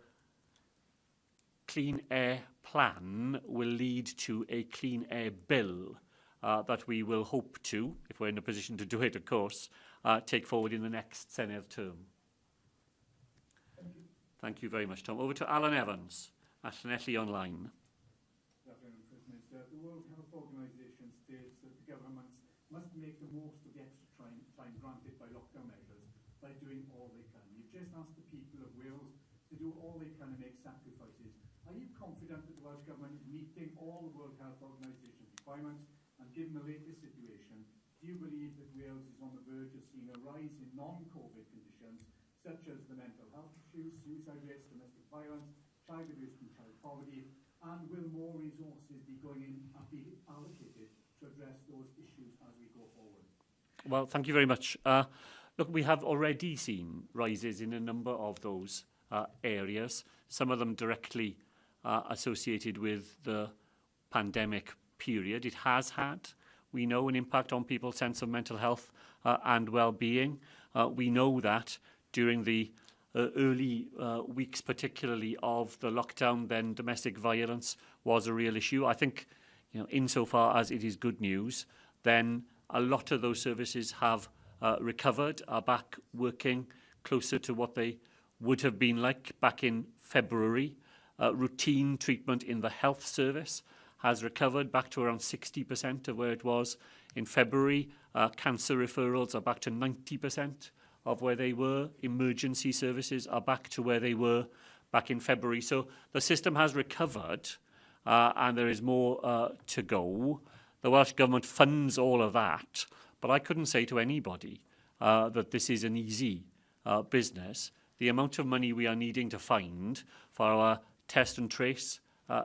Clean Air Plan will lead to a Clean Air Bill that we will hope to, if we're in a position to do it, of course, take forward in the next Senedd term. Thank you very much, Tom. Over to Alan Evans at Llanelli Online. Good afternoon, First Minister. The World Health Organization states that the governments must make the most of the extra time granted by lockdown measures by doing all they can. You've just asked the people of Wales to do all they can and make sacrifices. Are you confident that the Welsh Government is meeting all the World Health Organization's requirements? And given the latest situation, do you believe that Wales is on the verge of seeing a rise in non-COVID conditions, such as the mental health issues, suicide rates, domestic violence, child abuse and child poverty, and will more resources be going in and be allocated to address those issues as we go forward? Well, thank you very much. Look, we have already seen rises in a number of those areas, some of them directly associated with the pandemic period. It has had, we know, an impact on people's sense of mental health and well-being. We know that during the early weeks, particularly of the lockdown, then domestic violence was a real issue. I think, insofar as it is good news, then a lot of those services have recovered, are back working closer to what they would have been like back in February. Routine treatment in the health service has recovered back to around 60% of where it was in February. Cancer referrals are back to 90% of where they were. Emergency services are back to where they were back in February. So the system has recovered, and there is more to go. The Welsh Government funds all of that, but I couldn't say to anybody that this is an easy business. The amount of money we are needing to find for our test and trace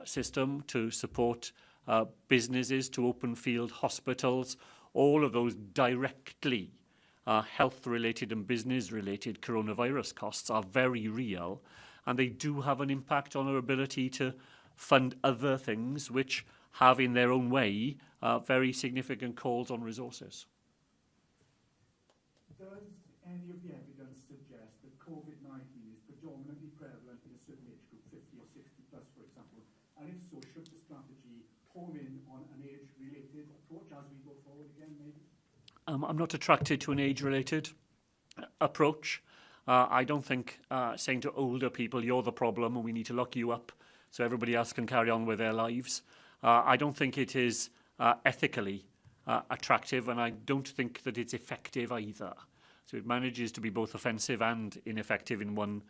system to support businesses, to open field hospitals, all of those directly health-related and business-related coronavirus costs are very real, and they do have an impact on our ability to fund other things which have in their own way very significant calls on resources. Does any of the evidence suggest that COVID-19 is predominantly prevalent in a certain age group, 50 or 60 plus, for example? And if so, should the strategy home in on an age-related approach as we go forward again, maybe? I'm not attracted to an age-related approach. I don't think saying to older people, you're the problem and we need to lock you up so everybody else can carry on with their lives. I don't think it is ethically attractive, and I don't think that it's effective either. So it manages to be both offensive and ineffective in one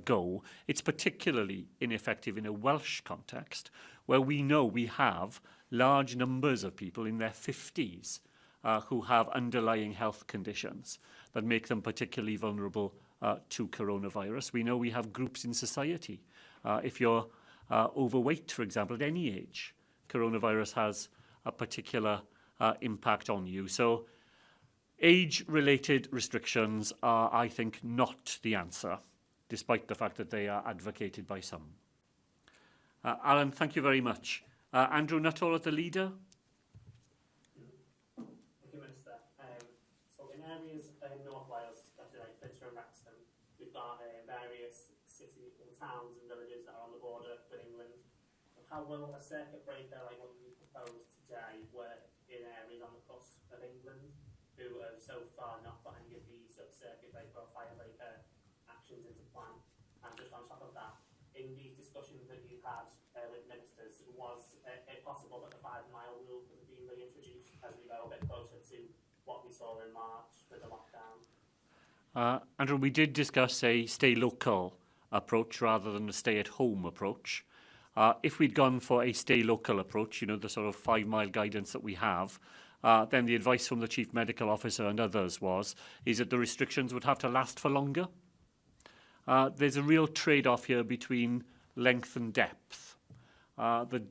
go. It's particularly ineffective in a Welsh context where we know we have large numbers of people in their 50s who have underlying health conditions that make them particularly vulnerable to coronavirus. We know we have groups in society. If you're overweight, for example, at any age, coronavirus has a particular impact on you. So age-related restrictions are, I think, not the answer, despite the fact that they are advocated by some. Alan, thank you very much. Andrew Nuttall at the Leader. Thank you, Minister. So in areas in North Wales, especially like Pittsburgh and Wrexham, we've got various cities and towns and villages that are on the border with England. How will a circuit breaker like what you proposed today work in areas on the cusp of England who have so far not put any of these sort of circuit breaker or fire breaker actions into plan? And just on top of that, in these discussions that you had with ministers, was it possible that the 5-mile rule could be reintroduced as we go a bit closer to what we saw in March with the lockdown? Andrew, we did discuss a stay local approach rather than a stay at home approach. If we'd gone for a stay local approach, the sort of 5-mile guidance that we have, then the advice from the Chief Medical Officer and others is that the restrictions would have to last for longer. There's a real trade-off here between length and depth. The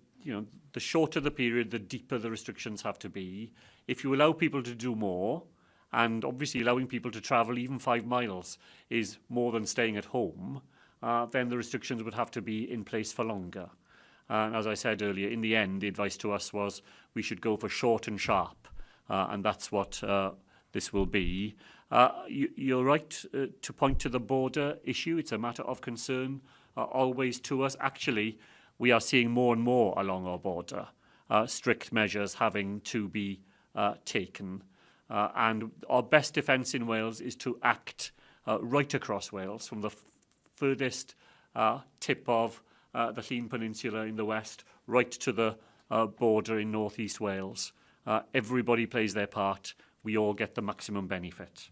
shorter the period, the deeper the restrictions have to be. If you allow people to do more, and obviously allowing people to travel even 5 miles is more than staying at home, then the restrictions would have to be in place for longer. And as I said earlier, in the end, the advice to us was we should go for short and sharp, and that's what this will be. You're right to point to the border issue. It's a matter of concern always to us. Actually, we are seeing more and more along our border, strict measures having to be taken. And our best defence in Wales is to act right across Wales, from the furthest tip of the Llŷn Peninsula in the west, right to the border in North East Wales. Everybody plays their part. We all get the maximum benefit.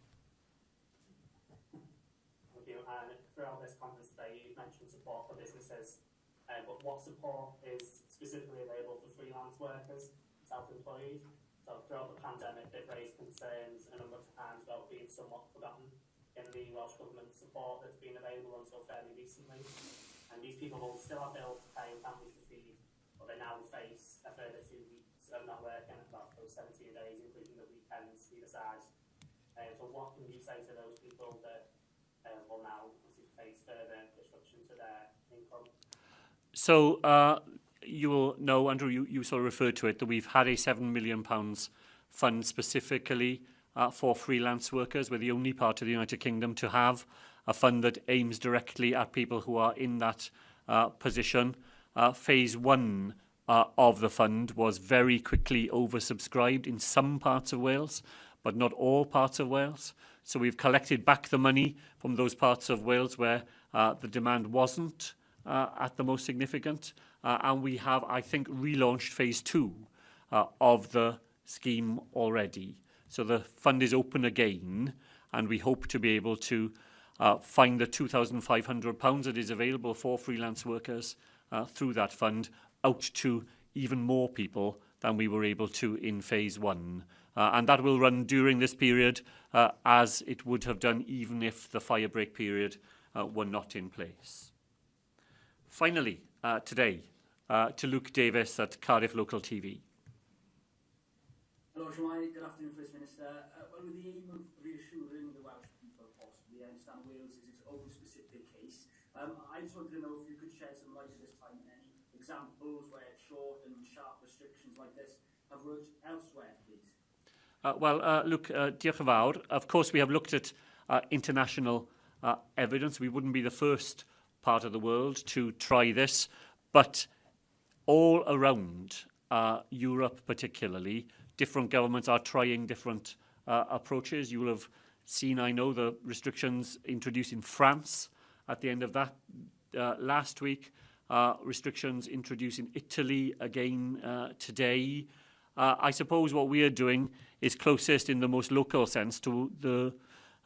Thank you. And throughout this conference today, you've mentioned support for businesses, but what support is specifically available for freelance workers, self-employed? So throughout the pandemic, they've raised concerns a number of times about being somewhat forgotten in the Welsh Government support that's been available until fairly recently. And these people will still have bills to pay and families to feed, but they now face a further 2 weeks of not working, about those 17 days, including the weekends either side. So what can you say to those people that will now face further disruption to their income? So you will know, Andrew, you sort of referred to it, that we've had a £7 million fund specifically for freelance workers. We're the only part of the United Kingdom to have a fund that aims directly at people who are in that position. Phase 1 of the fund was very quickly oversubscribed in some parts of Wales, but not all parts of Wales. So we've collected back the money from those parts of Wales where the demand wasn't at the most significant. And we have, I think, relaunched phase 2 of the scheme already. So the fund is open again, and we hope to be able to find the £2,500 that is available for freelance workers through that fund out to even more people than we were able to in phase 1. And that will run during this period as it would have done even if the fire break period were not in place. Finally, today, to Luke Davis at Cardiff Local TV. Hello, Shemai. Good afternoon, First Minister. Well, with the aim of reassuring the Welsh people, possibly, I understand Wales is its own specific case. I just wanted to know if you could shed some light at this time on any examples where short and sharp restrictions like this have worked elsewhere, please. Look, diolch yn fawr. Of course, we have looked at international evidence. We wouldn't be the first part of the world to try this, but all around Europe particularly, different governments are trying different approaches. You will have seen, I know, the restrictions introduced in France at the end of that last week, restrictions introduced in Italy again today. I suppose what we are doing is closest in the most local sense to the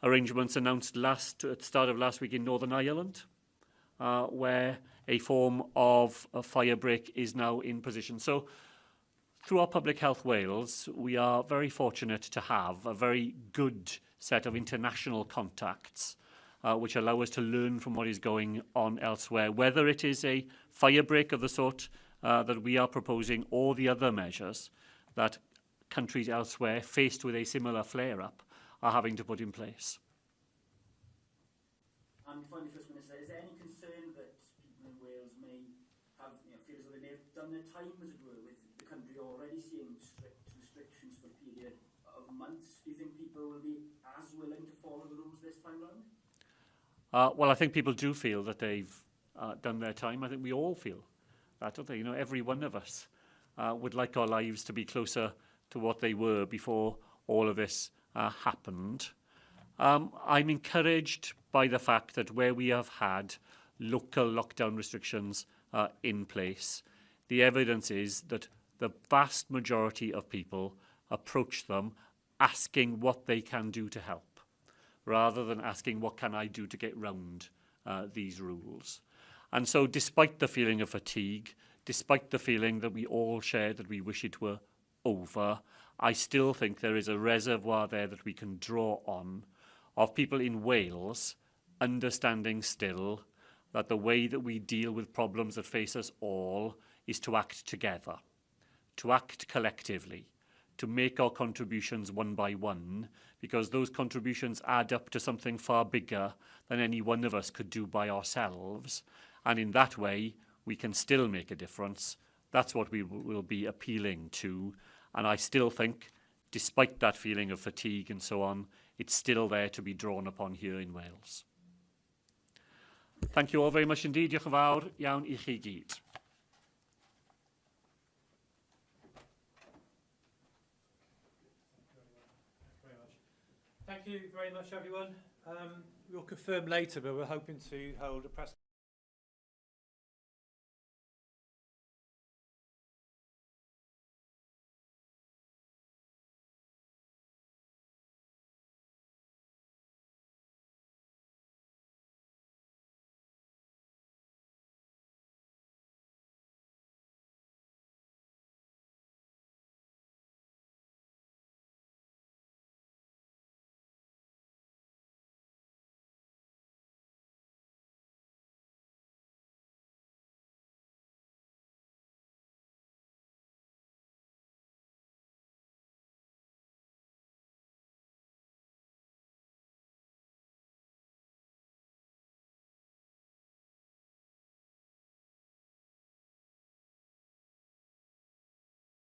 arrangements announced at the start of last week in Northern Ireland, where a form of a fire break is now in position. So through our Public Health Wales, we are very fortunate to have a very good set of international contacts which allow us to learn from what is going on elsewhere, whether it is a fire break of the sort that we are proposing or the other measures that countries elsewhere faced with a similar flare-up are having to put in place. And finally, First Minister, is there any concern that people in Wales may have, feel as though they may have done their time, as it were, with the country already seeing strict restrictions for a period of months? Do you think people will be as willing to follow the rules this time round? Well, I think people do feel that they've done their time. I think we all feel that, don't they? You know, every one of us would like our lives to be closer to what they were before all of this happened. I'm encouraged by the fact that where we have had local lockdown restrictions in place, the evidence is that the vast majority of people approach them asking what they can do to help, rather than asking what can I do to get round these rules. And so despite the feeling of fatigue, despite the feeling that we all share that we wish it were over, I still think there is a reservoir there that we can draw on of people in Wales understanding still that the way that we deal with problems that face us all is to act together, to act collectively, to make our contributions one by one, because those contributions add up to something far bigger than any one of us could do by ourselves. And in that way, we can still make a difference. That's what we will be appealing to. And I still think, despite that feeling of fatigue and so on, it's still there to be drawn upon here in Wales. Thank you all very much indeed. Diolch yn fawr iawn I chi gyd. Thank you very much, everyone. We'll confirm later, but we're hoping to hold a press